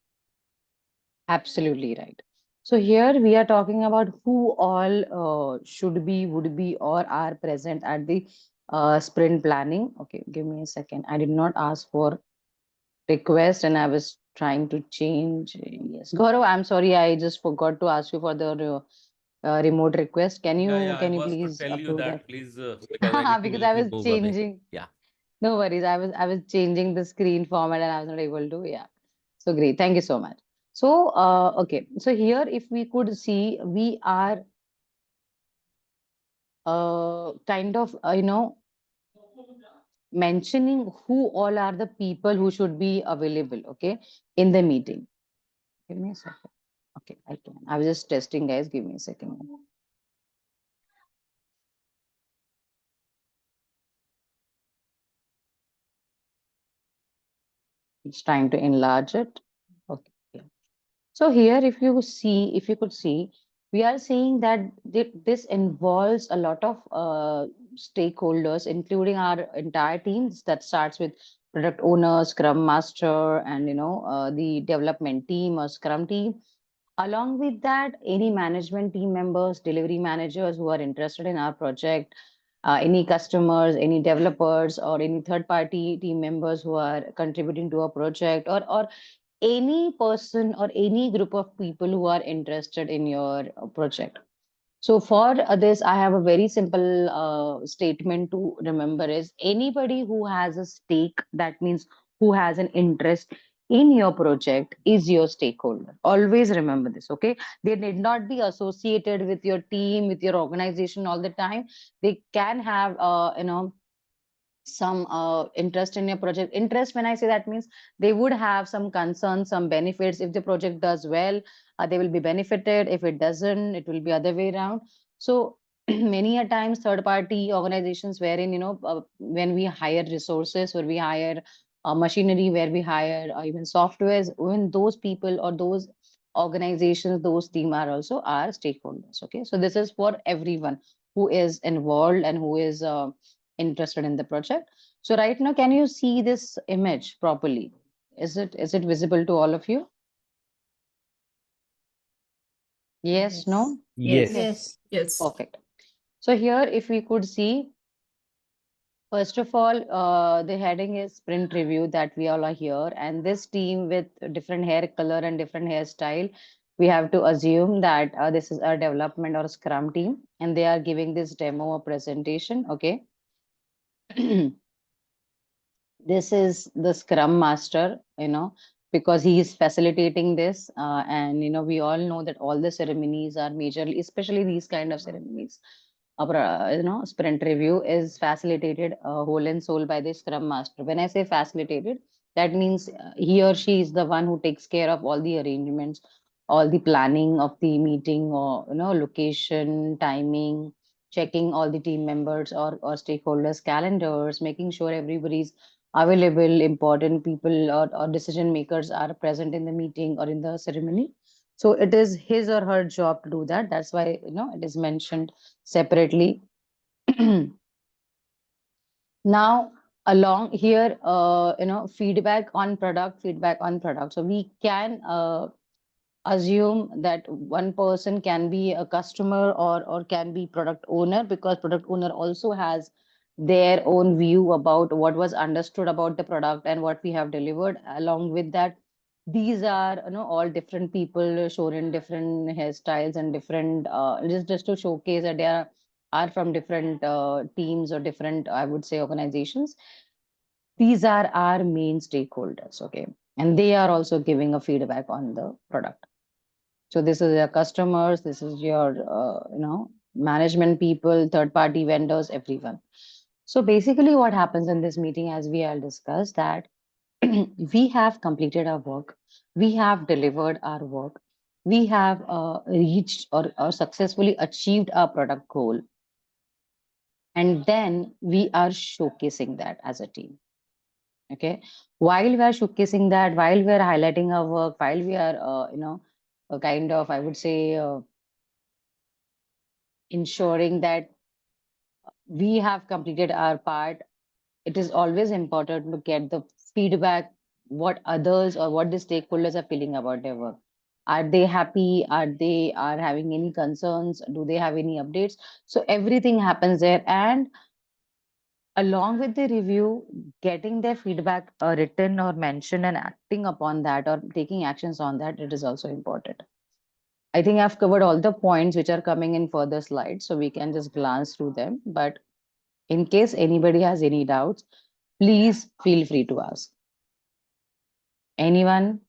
Absolutely right. So here we are talking about who all should be, would be, or are present at the sprint planning. Okay, give me a second. I did not ask for request and I was trying to change. Yes, Gaurav, I'm sorry, I just forgot to ask you for the remote request. Can Yeah, you yeah, I can you was to please tell you approve that? that, please, because I need to Because let I you was move away. changing. Yeah. No worries. I was changing the screen format and I was not able to. Yeah. So great. Thank you so much. So okay. So here if we could see, we are kind of mentioning who all are the people who should be available, okay, in the meeting. Give me a second. Okay, I can. I was just testing, guys. Give me a second. It's trying to enlarge it. Okay. Yeah. So here, if you could see, we are seeing that this involves a lot of stakeholders, including our entire teams that starts with product owner, scrum master, and the development team or scrum team. Along with that, any management team members, delivery managers who are interested in our project, any customers, any developers, or any third party team members who are contributing to a project, or any person or any group of people who are interested in your project. So for this, I have a very simple statement to remember is anybody who has a stake, that means who has an interest in your project is your stakeholder. Always remember this, okay? They need not be associated with your team, with your organization all the time. They can have, some interest in your project. Interest, when I say that means they would have some concerns, some benefits. If the project does well, they will be benefited. If it doesn't, it will be other way around. So many a times third party organizations wherein when we hire resources, where we hire machinery, where we hire even softwares, when those people or those organizations, those team are also our stakeholders. Okay, so this is for everyone who is involved and who is interested in the project. So right now, can you see this image properly? Is it visible to all of you? Yes, no? Yes. Yes. Yes. Perfect. So here, if we could see, first of all, the heading is sprint review that we all are here. And this team with different hair color and different hairstyle, we have to assume that this is a development or a scrum team and they are giving this demo or presentation. Okay. This is the scrum master, because he is facilitating this, and we all know that all the ceremonies are majorly, especially these kind of ceremonies, sprint review is facilitated whole and soul by the scrum master. When I say facilitated, that means he or she is the one who takes care of all the arrangements, all the planning of the meeting, or location, timing, checking all the team members or stakeholders calendars, making sure everybody's available, important people or decision makers are present in the meeting or in the ceremony. So it is his or her job to do that. That's why it is mentioned separately. Now, along here, feedback on product. So we can assume that one person can be a customer or can be product owner, because product owner also has their own view about what was understood about the product and what we have delivered. Along with that, these are all different people shown in different hairstyles and different just to showcase that they are from different teams or different, I would say, organizations. These are our main stakeholders, okay, and they are also giving a feedback on the product. So this is your customers, this is your, management people, third party vendors, everyone. So basically what happens in this meeting, as we all discussed, that we have completed our work, we have delivered our work, we have reached or successfully achieved our product goal. And then we are showcasing that as a team. Okay, while we are showcasing that, while we are highlighting our work, while we are, kind of, I would say, ensuring that we have completed our part, it is always important to get the feedback, what others or what the stakeholders are feeling about their work. Are they happy? Are they are having any concerns? Do they have any updates? So everything happens there, and along with the review, getting their feedback written or mentioned and acting upon that or taking actions on that, it is also important. I think I've covered all the points which are coming in further slides, so we can just glance through them. But in case anybody has any doubts, please feel free to ask. Anyone?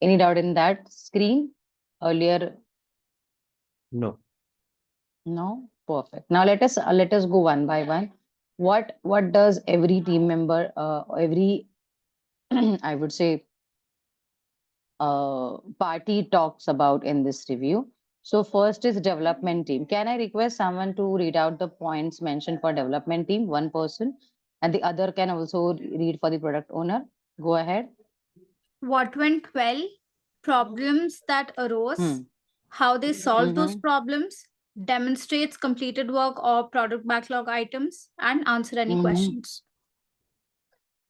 Any doubt in that screen earlier? No. No? Perfect. Now let us go one by one. What does every team member, every I would say party talks about in this review? So first is development team. Can I request someone to read out the points mentioned for development team, one person, and the other can also read for the product owner? Go ahead. What went well, problems that arose, Hmm. how they solved those Mm-hmm. problems, demonstrates completed work or product backlog items, and answer any Mm-hmm. questions.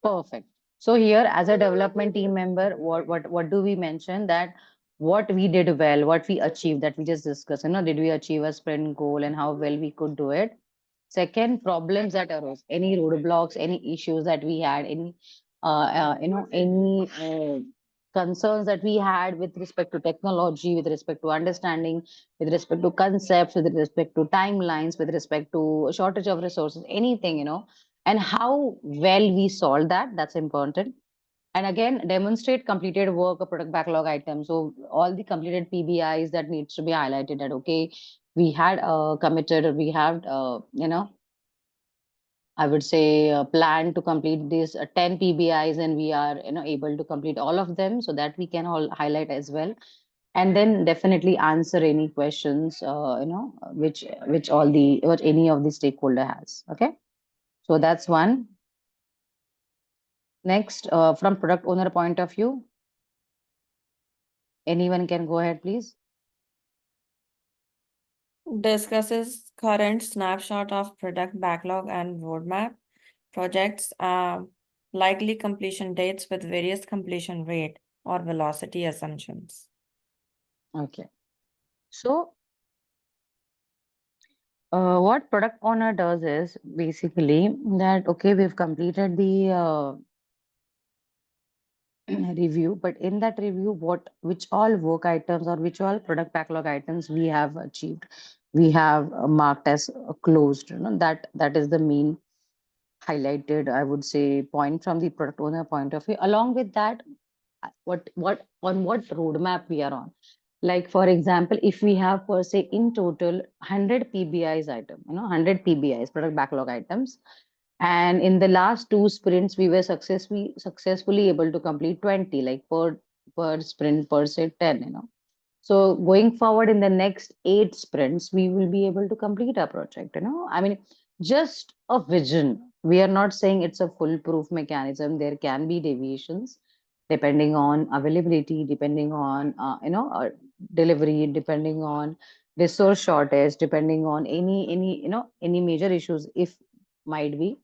Perfect. So here, as a development team member, what do we mention that what we did well, what we achieved that we just discussed? Did we achieve a sprint goal and how well we could do it? Second, problems that arose, any roadblocks, any issues that we had, any any concerns that we had with respect to technology, with respect to understanding, with respect to concepts, with respect to timelines, with respect to shortage of resources, anything, and how well we solve that. That's important. And again, demonstrate completed work or product backlog items. So all the completed PBIs that needs to be highlighted that, okay, we had committed or we have, I would say plan to complete this 10 PBIs and we are, able to complete all of them, so that we can all highlight as well. And then definitely answer any questions, which any of the stakeholder has. Okay. So that's one. Next, from product owner point of view, anyone can go ahead, please. Discusses current snapshot of product backlog and roadmap, projects, likely completion dates with various completion rate or velocity assumptions. Okay. So what product owner does is basically that, okay, we've completed the review, but in that review, which all work items or which all product backlog items we have achieved, we have marked as closed. That is the main highlighted, I would say, point from the product owner point of view. Along with that, what roadmap we are on. Like for example, if we have per se in total 100 PBIs item, 100 PBIs product backlog items, and in the last two sprints we were successfully able to complete 20, like per sprint per se 10, so going forward in the next 8 sprints, we will be able to complete our project. I mean, just a vision. We are not saying it's a foolproof mechanism. There can be deviations depending on availability, depending on delivery, depending on resource shortage, depending on any major issues if might be.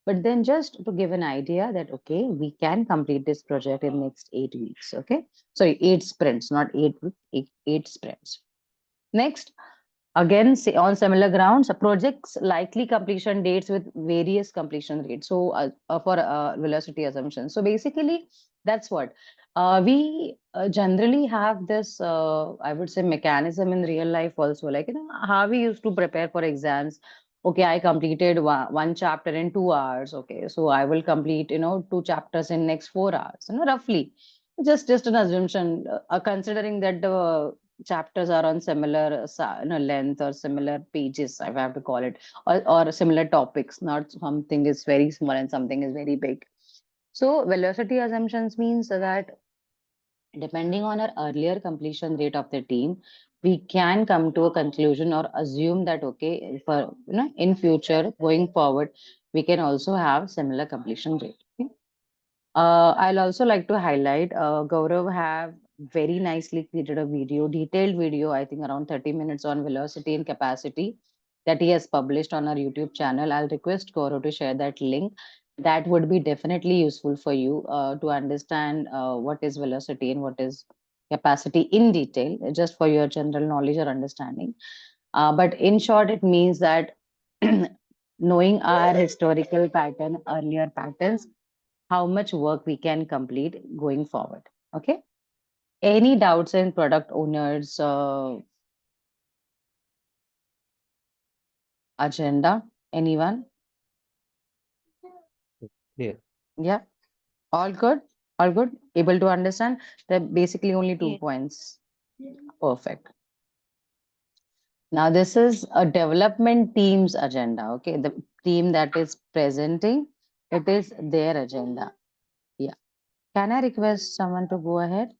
But then just to give an idea that, okay, we can complete this project in next 8 weeks. Okay. Sorry, 8 sprints, not 8 weeks, eight sprints. Next, again, say on similar grounds, projects likely completion dates with various completion rates. So for velocity assumptions. So basically, that's what we generally have this, I would say, mechanism in real life also. Like, how we used to prepare for exams. Okay, I completed one chapter in 2 hours. Okay, so I will complete, two chapters in next 4 hours, roughly. Just an assumption, considering that the chapters are on similar length or similar pages, if I have to call it, or similar topics, not something is very small and something is very big. So velocity assumptions means that depending on our earlier completion rate of the team, we can come to a conclusion or assume that, okay, for in future going forward, we can also have similar completion rate. Okay? I'll also like to highlight, Gaurav have very nicely created a video, detailed video, I think around 30 minutes on velocity and capacity that he has published on our YouTube channel. I'll request Gaurav to share that link. That would be definitely useful for you to understand what is velocity and what is capacity in detail, just for your general knowledge or understanding. But in short, it means that knowing our historical pattern, earlier patterns, how much work we can complete going forward. Okay. Any doubts in product owners agenda? Anyone? Clear. Yeah. All good? All good? Able to understand? There are basically only 2 points. Perfect. Now, this is a development team's agenda. Okay. The team that is presenting, it is their agenda. Yeah. Can I request someone to go ahead?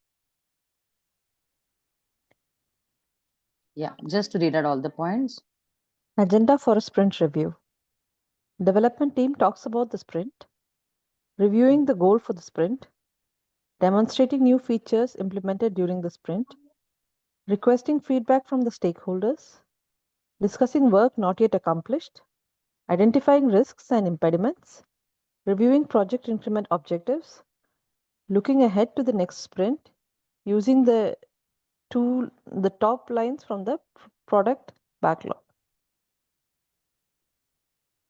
Yeah. Just to read out all the points. Agenda for a sprint review. Development team talks about the sprint, reviewing the goal for the sprint, demonstrating new features implemented during the sprint, requesting feedback from the stakeholders, discussing work not yet accomplished, identifying risks and impediments, reviewing project increment objectives, looking ahead to the next sprint, using the top lines from the product backlog.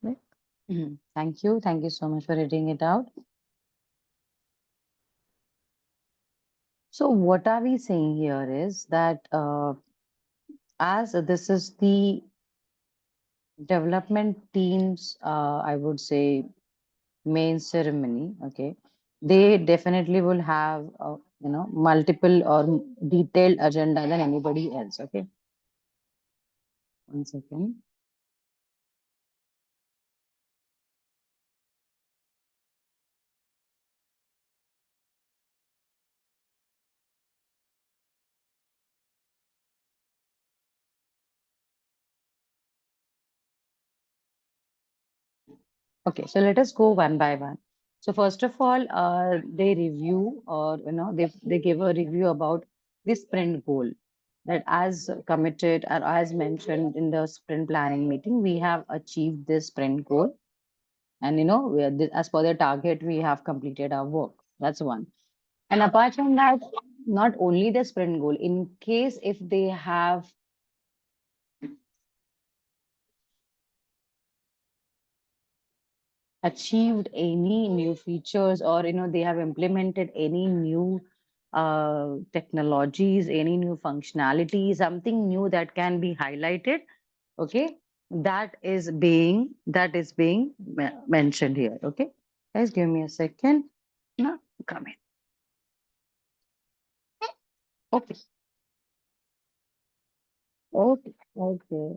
Next. Thank you. Thank you so much for reading it out. So what are we saying here is that as this is the development team's, I would say, main ceremony, okay, they definitely will have, multiple or detailed agenda than anybody else, okay. 1 second. Okay, so let us go one by one. So first of all, they review, or they give a review about the sprint goal, that as committed or as mentioned in the sprint planning meeting, we have achieved this sprint goal, and as per the target, we have completed our work. That's one. And apart from that, not only the sprint goal, in case if they have achieved any new features, or they have implemented any new technologies, any new functionality, something new that can be highlighted, okay, that is being mentioned here. Okay, guys, give me a second. Now come in. Okay. Okay. Okay.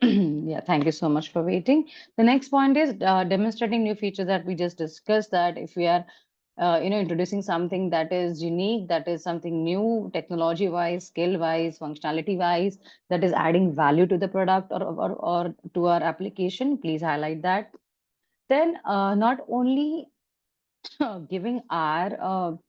Yeah, thank you so much for waiting. The next point is demonstrating new features that we just discussed, that if we are introducing something that is unique, that is something new, technology wise, skill wise, functionality wise, that is adding value to the product or to our application, please highlight that. Then not only giving our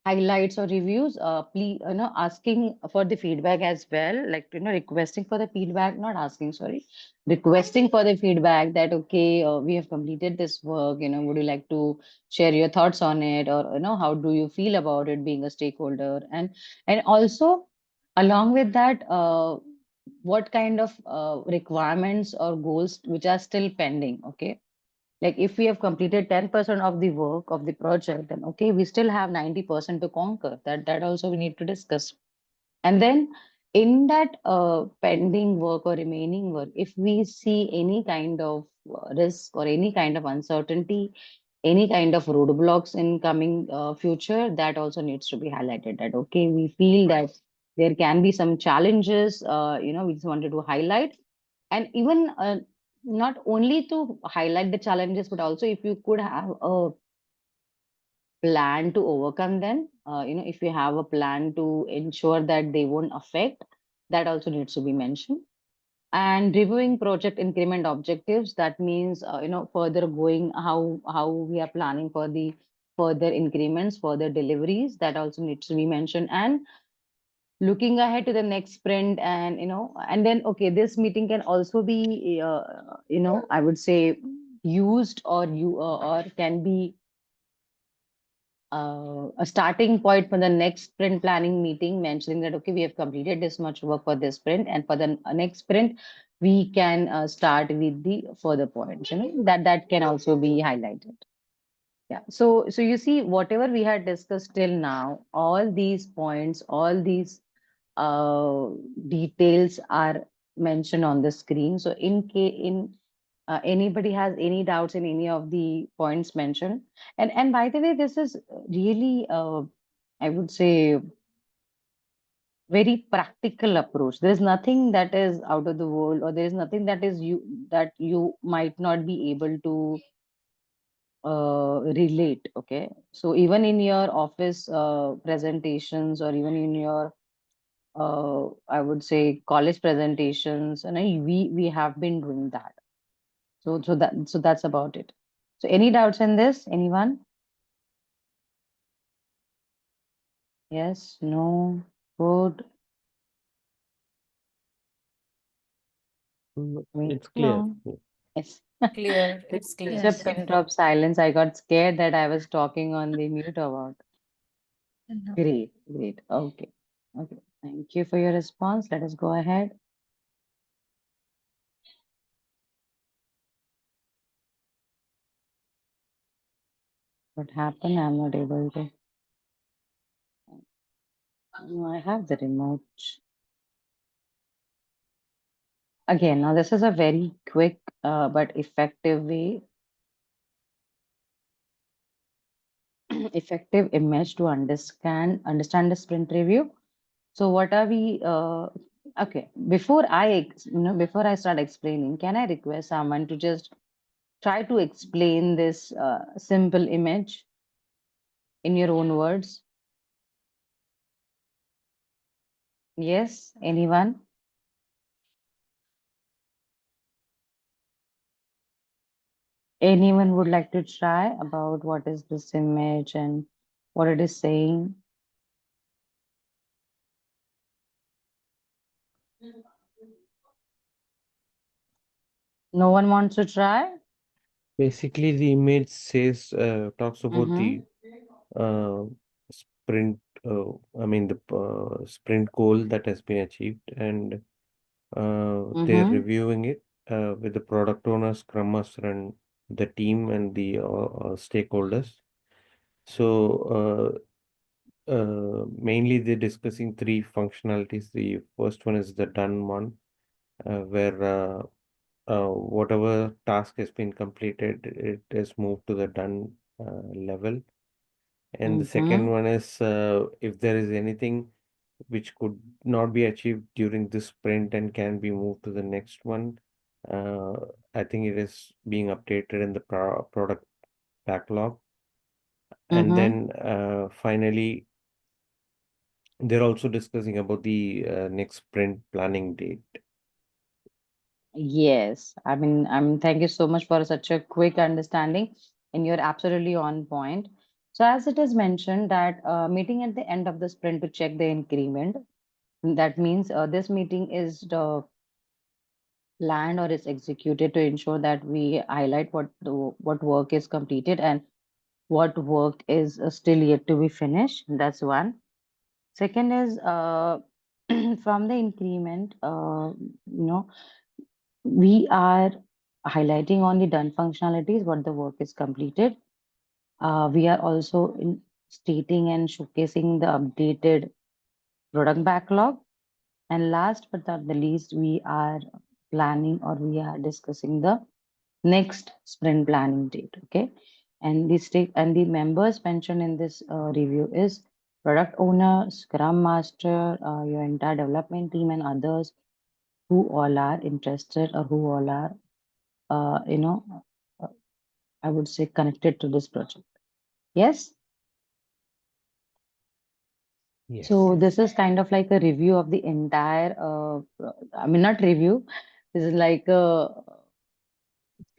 highlights or reviews, please, asking for the feedback as well, like, requesting for the feedback, not asking, sorry, requesting for the feedback that, okay, we have completed this work, would you like to share your thoughts on it, or, how do you feel about it being a stakeholder? And also, along with that, what kind of requirements or goals which are still pending, okay? Like if we have completed 10% of the work of the project, then okay, we still have 90% to conquer. That also we need to discuss. And then in that pending work or remaining work, if we see any kind of risk or any kind of uncertainty, any kind of roadblocks in coming future, that also needs to be highlighted. That okay, we feel that there can be some challenges. We just wanted to highlight, and even not only to highlight the challenges, but also if you could have a plan to overcome them, if you have a plan to ensure that they won't affect, that also needs to be mentioned. And reviewing project increment objectives, that means further going how we are planning for the further increments, further deliveries, that also needs to be mentioned. And looking ahead to the next sprint, and and then okay, this meeting can also be I would say used, or can be a starting point for the next sprint planning meeting, mentioning that okay, we have completed this much work for this sprint, and for the next sprint we can start with the further points, that can also be highlighted. Yeah, so you see, whatever we had discussed till now, all these points, all these uh, details are mentioned on the screen. So in anybody has any doubts in any of the points mentioned, and by the way, this is really I would say very practical approach. There is nothing that is out of the world, or there is nothing that you might not be able to relate. Okay, so even in your office presentations, or even in your I would say college presentations, and we have been doing that. So that's about it. So any doubts in this? Anyone? Yes, no, good. It's clear. No. Yes. Clear. There's It's such clear. a Yes. pin drop silence. I got scared that I was talking on the mute about. No. Great, great. Okay. Okay. Thank you for your response. Let us go ahead. What happened? I'm not able to. No, I have the remote. Again, now this is a very quick but effective way, effective image to understand the sprint review. So what are we? Okay, before I start explaining, can I request someone to just try to explain this simple image in your own words? Yes, anyone? Anyone would like to try about what is this image and what it is saying? No one wants to try? Basically, the image says talks about Mm-hmm. the uh, sprint. I mean the sprint goal that has been achieved, and they're Mm-hmm. reviewing it with the product owner, scrum master, and the team and the stakeholders. So mainly they're discussing three functionalities. The first one is the done one, where whatever task has been completed, it is moved to the done level. And the second Mm-hmm. one is if there is anything which could not be achieved during this sprint and can be moved to the next one, uh, I think it is being updated in the product backlog. And Mm-hmm. then finally, they're also discussing about the next sprint planning date. Yes, thank you so much for such a quick understanding, and you're absolutely on point. So, as it is mentioned that meeting at the end of the sprint to check the increment, that means this meeting is the planned or is executed to ensure that we highlight what work is completed and what work is still yet to be finished. That's one. Second is from the increment, we are highlighting on the done functionalities, what the work is completed. We are also stating and showcasing the updated product backlog. And last but not the least, we are planning, or we are discussing the next sprint planning date. Okay. And the members mentioned in this review is product owner, scrum master, your entire development team, and others who all are interested, or who all are you know, uh, I would say connected to this project. Yes. Yes. So this is kind of like a review of the entire, I mean, not review. This is like a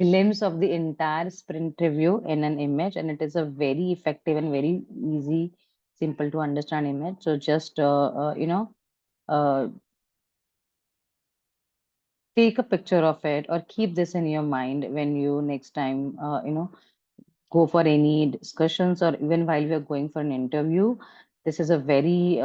glimpse of the entire sprint review in an image, and it is a very effective and very easy, simple to understand image. So just, uh, take a picture of it or keep this in your mind when you next time, go for any discussions or even while we are going for an interview. This is a very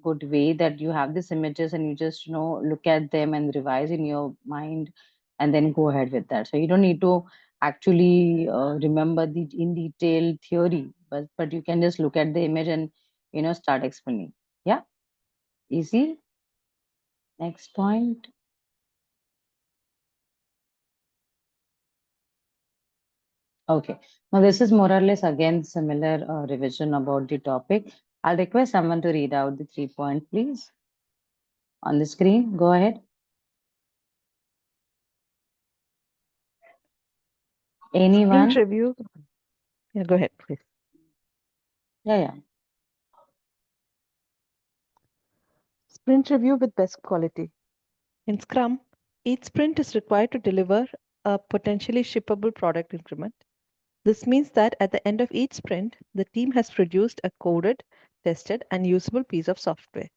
good way that you have these images and you just look at them and revise in your mind and then go ahead with that. So you don't need to actually remember the in detail theory, but you can just look at the image and start explaining. Yeah, easy. Next point. Okay. Now this is more or less again similar revision about the topic. I'll request someone to read out the 3 point, please. On the screen, go ahead. Sprint Anyone? review. Yeah, go ahead, please. Yeah. Sprint review with best quality. In Scrum, each sprint is required to deliver a potentially shippable product increment. This means that at the end of each sprint, the team has produced a coded, tested, and usable piece of software.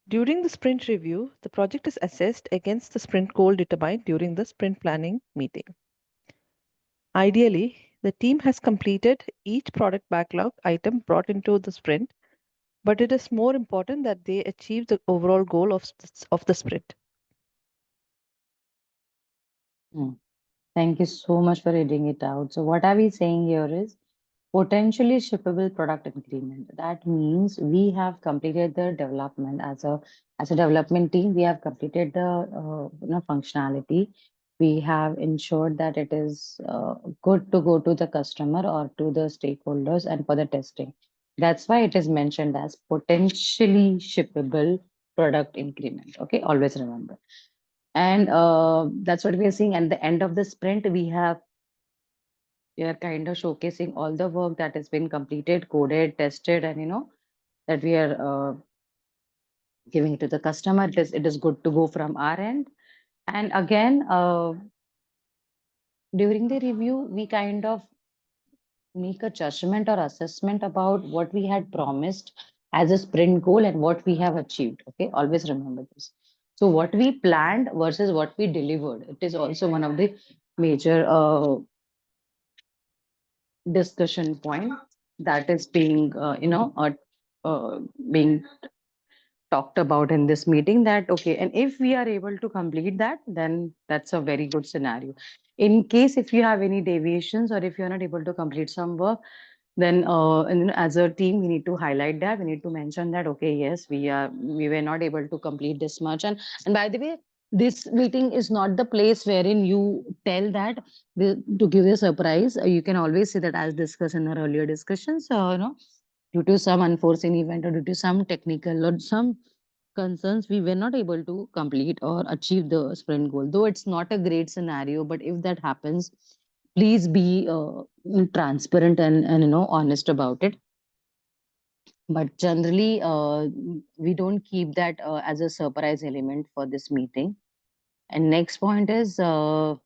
During the sprint review, the project is assessed against the sprint goal determined during the sprint planning meeting. Ideally, the team has completed each product backlog item brought into the sprint, but it is more important that they achieve the overall goal of the sprint. Thank you so much for reading it out. So what are we saying here is potentially shippable product increment. That means we have completed the development as a development team. We have completed the functionality. We have ensured that it is good to go to the customer or to the stakeholders and for the testing. That's why it is mentioned as potentially shippable product increment. Okay, always remember. And that's what we are seeing at the end of the sprint. We are kind of showcasing all the work that has been completed, coded, tested, and that we are giving it to the customer. It is good to go from our end. And again, during the review, we kind of make a judgment or assessment about what we had promised as a sprint goal and what we have achieved. Okay, always remember this. So what we planned versus what we delivered, it is also one of the major discussion point that is being being talked about in this meeting. That okay, and if we are able to complete that, then that's a very good scenario. In case if you have any deviations or if you're not able to complete some work, then and as a team we need to highlight that. We need to mention that okay, yes, we were not able to complete this much. And by the way, this meeting is not the place wherein you tell that to give a surprise. You can always say that as discussed in our earlier discussions, due to some unforeseen event or due to some technical or some concerns, we were not able to complete or achieve the sprint goal. Though it's not a great scenario, but if that happens, please be transparent and honest about it. But generally, we don't keep that as a surprise element for this meeting. And next point is though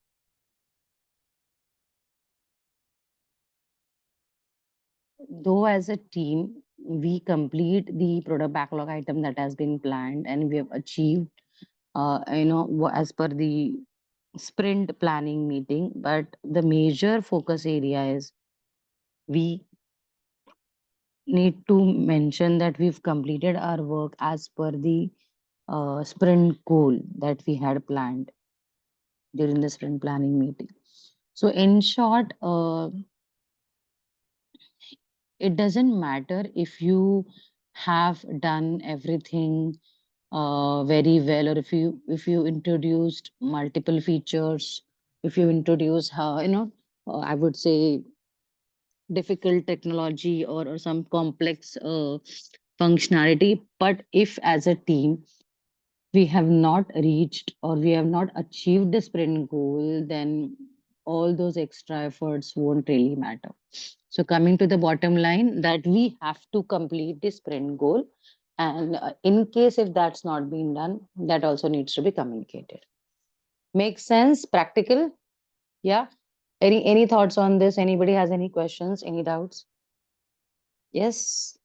as a team we complete the product backlog item that has been planned and we have achieved as per the sprint planning meeting, but the major focus area is we need to mention that we've completed our work as per the sprint goal that we had planned during the sprint planning meeting. So in short, it doesn't matter if you have done everything very well, or if you introduced multiple features, if you introduce I would say difficult technology or some complex functionality. But if as a team we have not reached or we have not achieved the sprint goal, then all those extra efforts won't really matter. So coming to the bottom line, that we have to complete the sprint goal. And in case if that's not been done, that also needs to be communicated. Makes sense? Practical? Yeah. Any thoughts on this? Anybody has any questions? Any doubts? Yes.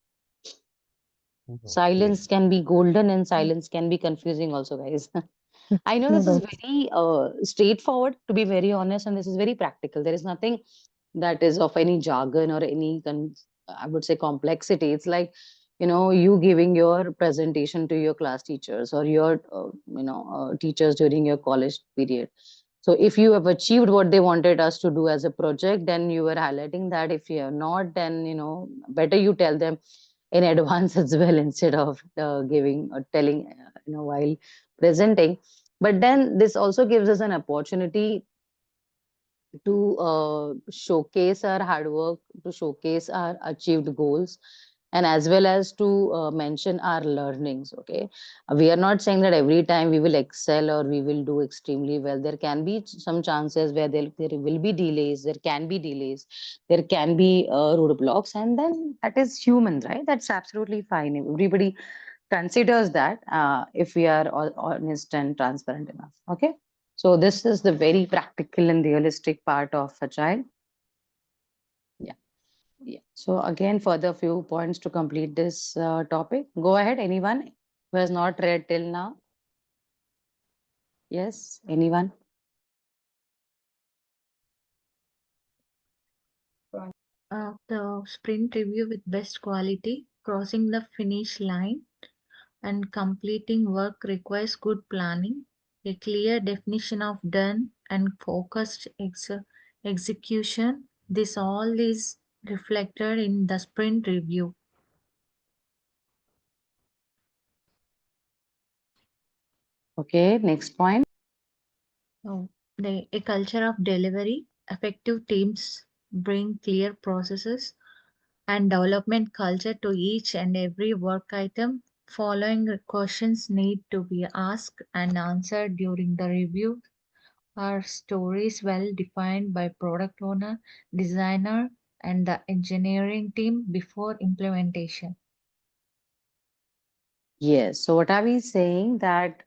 No, Silence yes. can be golden and silence can be confusing also, guys. I know No this is doubts. very straightforward, to be very honest, and this is very practical. There is nothing that is of any jargon or any, I would say, complexity. It's like, you giving your presentation to your class teachers or your, teachers during your college period. So if you have achieved what they wanted us to do as a project, then you were highlighting that. If you have not, then, better you tell them in advance as well instead of giving or telling, while presenting. But then this also gives us an opportunity to showcase our hard work, to showcase our achieved goals, and as well as to mention our learnings. Okay, we are not saying that every time we will excel or we will do extremely well. There can be some chances where there will be delays, there can be delays, there can be roadblocks, and then that is human, right? That's absolutely fine. Everybody considers that if we are all honest and transparent enough. Okay. So this is the very practical and realistic part of Agile. Yeah. Yeah. So again, further few points to complete this topic. Go ahead, anyone who has not read till now. Yes, anyone? The sprint review with best quality, crossing the finish line, and completing work requires good planning, a clear definition of done, and focused execution. This all is reflected in the sprint review. Okay, next point. Oh, a culture of delivery, effective teams bring clear processes and development culture to each and every work item. Following questions need to be asked and answered during the review. Are stories well defined by product owner, designer, and the engineering team before implementation? Yes. So what are we saying that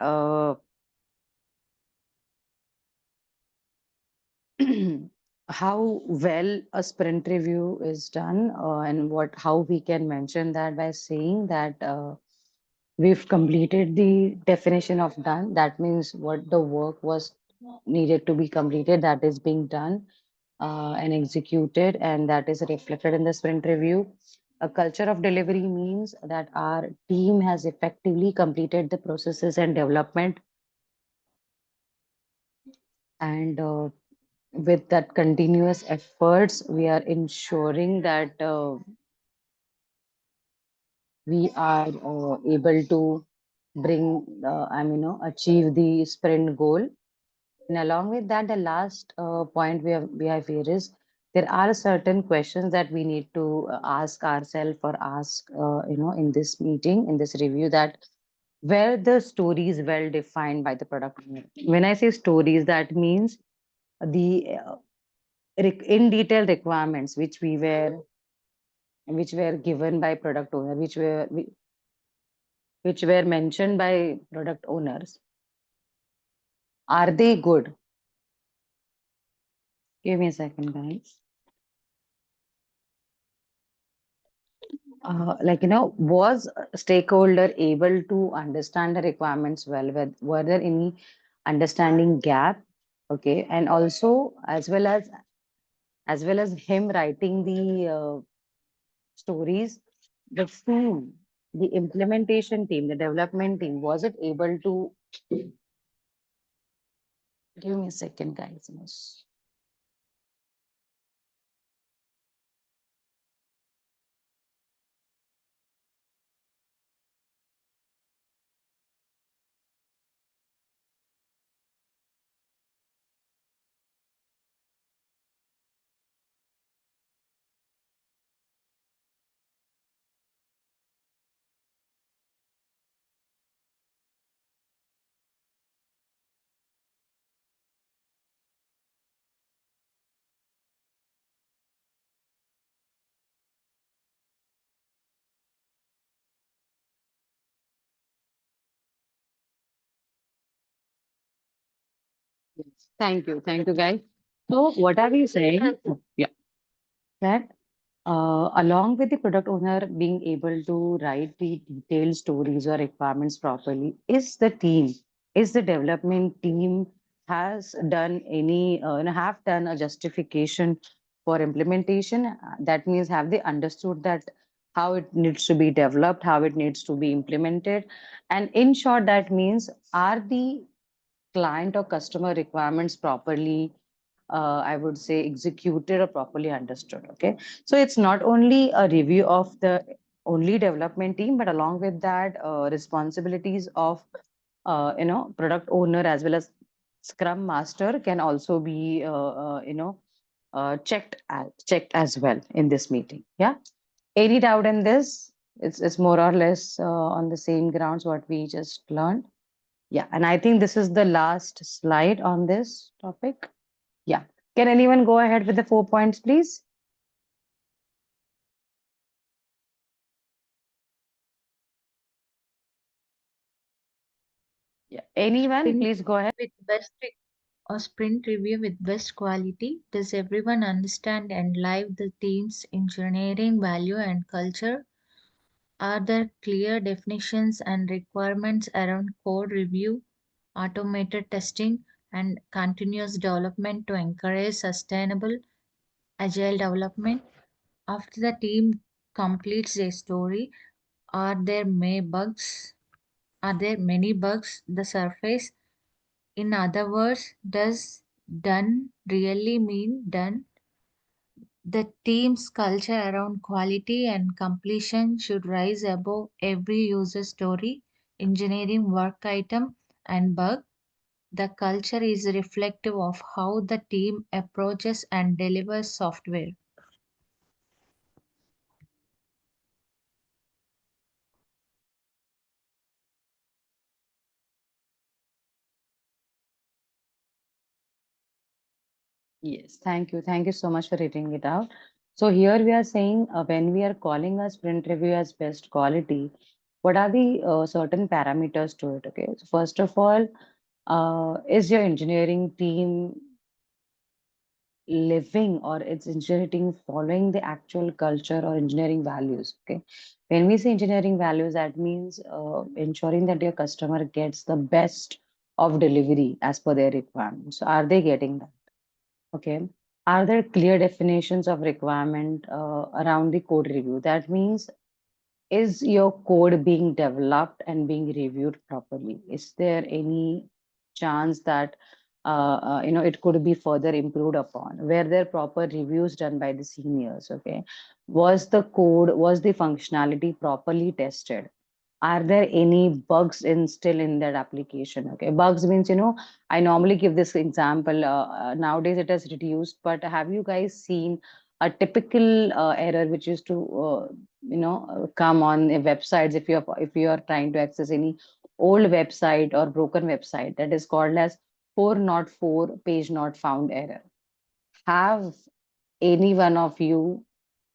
how well a sprint review is done and how we can mention that by saying that we've completed the definition of done. That means what the work was needed to be completed, that is being done and executed, and that is reflected in the sprint review. A culture of delivery means that our team has effectively completed the processes and development, and with that continuous efforts, we are ensuring that we are able to achieve the sprint goal. And along with that, the last point we have here is there are certain questions that we need to ask ourselves or ask, in this meeting, in this review, that where the story is well defined by the product owner. When I say stories, that means the in detail requirements which were given by product owner, which were mentioned by product owners. Are they good? Give me a second, guys. Was a stakeholder able to understand the requirements well? Were there any understanding gap? Okay, and also as well as him writing the stories, the team, the implementation team, the development team, was it able to give me a second, guys? Thank you. Thank you, guys. So what are we saying? Yeah. That along with the product owner being able to write the detailed stories or requirements properly, is the development team has done any, have done a justification for implementation? That means have they understood that how it needs to be developed, how it needs to be implemented? And in short, that means are the client or customer requirements properly, I would say, executed or properly understood. Okay, so it's not only a review of the only development team, but along with that, responsibilities of product owner as well as Scrum Master can also be checked as well in this meeting. Yeah. Any doubt in this? It's more or less on the same grounds what we just learned. Yeah, and I think this is the last slide on this topic. Yeah. Can anyone go ahead with the 4 points, please? Yeah. Anyone, Sprint please go ahead. with sprint review with best quality. Does everyone understand and live the team's engineering value and culture? Are there clear definitions and requirements around code review, automated testing, and continuous development to encourage sustainable agile development? After the team completes their story, are there may bugs? Are there many bugs the surface? In other words, does done really mean done? The team's culture around quality and completion should rise above every user story, engineering work item, and bug. The culture is reflective of how the team approaches and delivers software. Yes, thank you. Thank you so much for reading it out. So here we are saying when we are calling a sprint review as best quality, what are the certain parameters to it? Okay, so first of all, is your engineering team living or it's engineering following the actual culture or engineering values? Okay, when we say engineering values, that means ensuring that your customer gets the best of delivery as per their requirements. So are they getting that? Okay, are there clear definitions of requirement around the code review? That means, is your code being developed and being reviewed properly? Is there any chance that it could be further improved upon? Were there proper reviews done by the seniors? Okay, was the functionality properly tested? Are there any bugs in still in that application? Okay, bugs means, I normally give this example. Nowadays it has reduced, but have you guys seen a typical error which used to come on websites if you are trying to access any old website or broken website, that is called as 404 page not found error? Have any one of you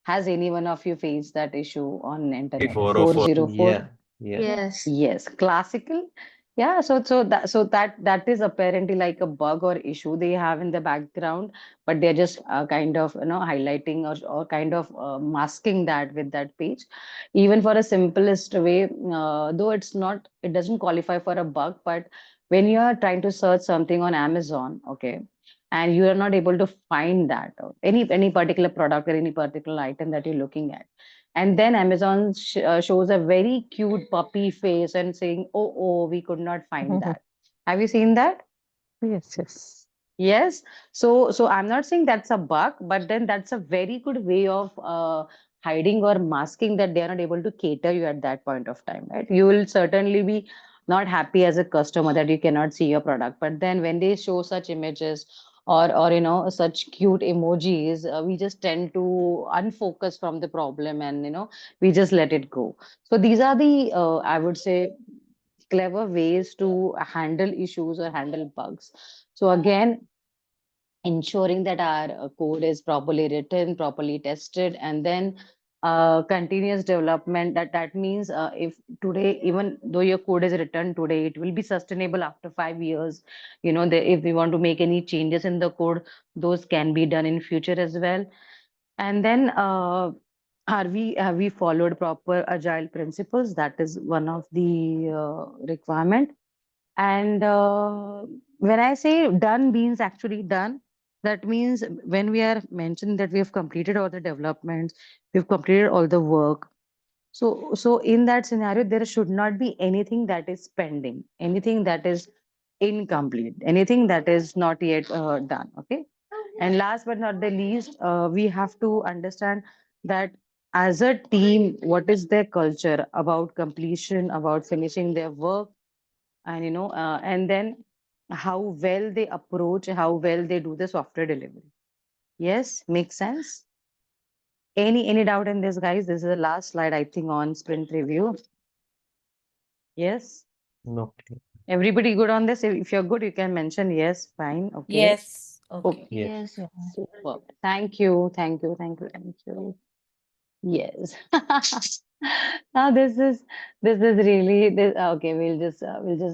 has any one of you faced that issue on internet? 404. 404. Yeah, yeah. Yes. Yes, classical. Yeah, so that is apparently like a bug or issue they have in the background, but they're just kind of highlighting or kind of masking that with that page. Even for a simplest way, though it doesn't qualify for a bug, but when you are trying to search something on Amazon, okay, and you are not able to find that any particular product or any particular item that you're looking at, and then Amazon shows a very cute puppy face and saying, oh, we could not find that. Have you seen that? Yes, yes. Yes. So I'm not saying that's a bug, but then that's a very good way of hiding or masking that they are not able to cater you at that point of time, right? You will certainly be not happy as a customer that you cannot see your product. But then when they show such images or such cute emojis, we just tend to unfocus from the problem and we just let it go. So these are the I would say clever ways to handle issues or handle bugs. So again, ensuring that our code is properly written, properly tested, and then continuous development. That means if today, even though your code is written today, it will be sustainable after 5 years. If we want to make any changes in the code, those can be done in future as well. And then have we followed proper agile principles? That is one of the requirement. And when I say done means actually done, that means when we are mentioning that we have completed all the developments, we've completed all the work. So in that scenario, there should not be anything that is pending, anything that is incomplete, anything that is not yet done. Okay. And last but not the least, we have to understand that as a team, what is their culture about completion, about finishing their work, and and then how well they approach, how well they do the software delivery. Yes, makes sense. Any doubt in this, guys? This is the last slide, I think, on sprint review. Yes, No. everybody good on this? If you're good, you can mention yes. Fine. Okay. Yes. Okay. Okay. Yes. Yes. Superb. Thank you. Thank you. Thank you. Thank you. Yes. Now this is really this. Okay, we'll just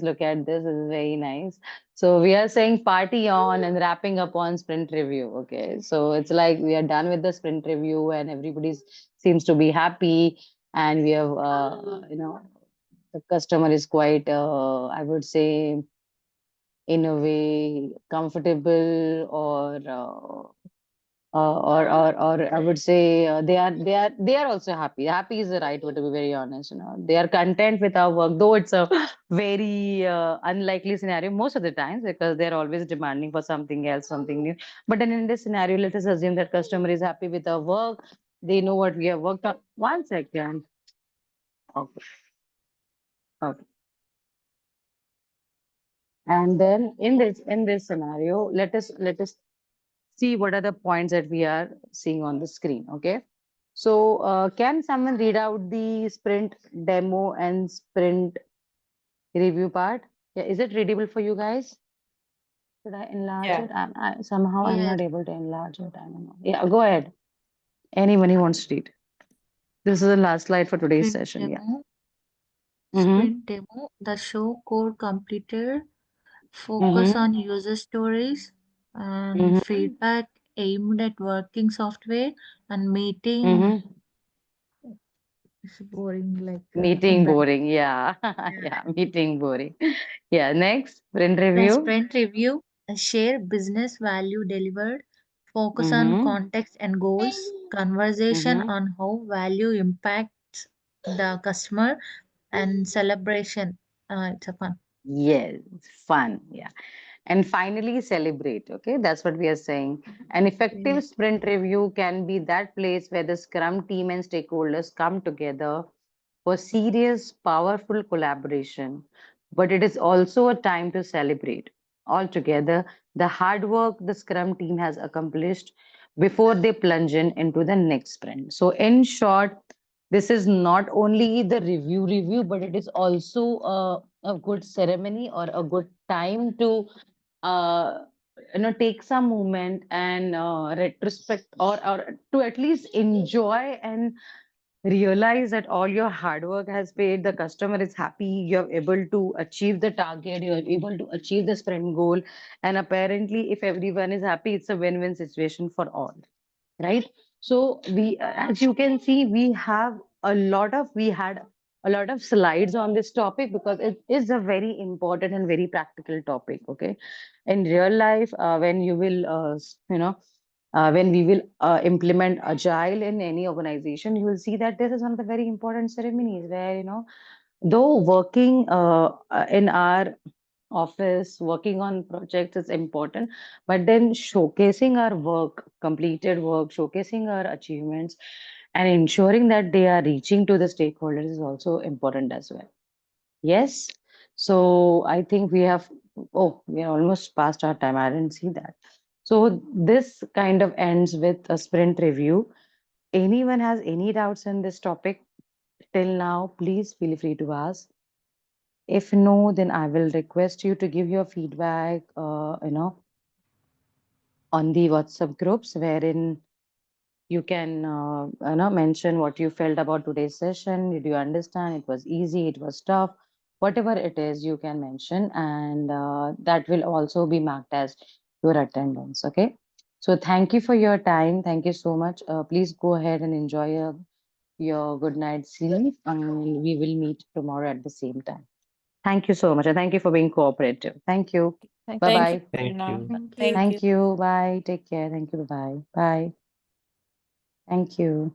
look at this. This is very nice. So we are saying party on and wrapping up on sprint review. Okay, so it's like we are done with the sprint review and everybody seems to be happy, and we have the customer is quite I would say in a way comfortable, or I would say they are also happy. Happy is the right word, to be very honest. They are content with our work, though it's a very unlikely scenario most of the times because they're always demanding for something else, something new. But then in this scenario, let us assume that customer is happy with our work. They know what we have worked on. 1 second. Okay. Okay. And then in this scenario, let us see what are the points that we are seeing on the screen. Okay. So can someone read out the sprint demo and sprint review part? Yeah, is it readable for you guys? Should I enlarge Yeah. it? Somehow I'm Yes. not able to enlarge it. I don't know. Yeah, go ahead. Anyone who wants to read. This is the last slide for today's Sprint session. Yeah. demo. Mm-hmm. Sprint demo. The show code completed. Focus Mm-hmm. on user stories and Mm-hmm. feedback aimed at working software and meeting. Mm-hmm. It's boring like Meeting that. boring. Yeah. Yeah. Yeah. Meeting boring. Yeah. Next, sprint The review. sprint review, share business value delivered, focus on Mm-hmm. context and goals, conversation Mm-hmm. on how value impacts the customer, and celebration. It's a fun. Yes. Fun. Yeah. And finally, celebrate. Okay, that's what we are saying. An Yeah. effective sprint review can be that place where the Scrum team and stakeholders come together for serious, powerful collaboration. But it is also a time to celebrate altogether the hard work the Scrum team has accomplished before they plunge into the next sprint. So, in short, this is not only the review, but it is also a good ceremony or a good time to uh, take some moment and retrospect, or to at least enjoy and realize that all your hard work has paid, the customer is happy, you're able to achieve the target, you're able to achieve the sprint goal, and apparently if everyone is happy, it's a win-win situation for all, right? So we, as you can see, we had a lot of slides on this topic because it is a very important and very practical topic. Okay, in real life, when you will, when we will implement agile in any organization, you will see that this is one of the very important ceremonies where though working in our office, working on projects is important, but then showcasing our work, completed work, showcasing our achievements, and ensuring that they are reaching to the stakeholders is also important as well. Yes. So I think we have, oh, we are almost past our time. I didn't see that. So this kind of ends with a sprint review. Anyone has any doubts in this topic till now, please feel free to ask. If no, then I will request you to give your feedback, on the WhatsApp groups wherein You can mention what you felt about today's session. Did you understand? It was easy, it was tough. Whatever it is, you can mention, and that will also be marked as your attendance. Okay. So thank you for your time. Thank you so much. Please go ahead and enjoy your good night sleep, and we will meet tomorrow at the same time. Thank you so much, and thank you for being cooperative. Thank you. Thank Bye Thank bye. you, Thank Prerna. you. Thank you. Thank you. Thank you. Bye. Take care. Thank you. Bye. Bye. Thank you.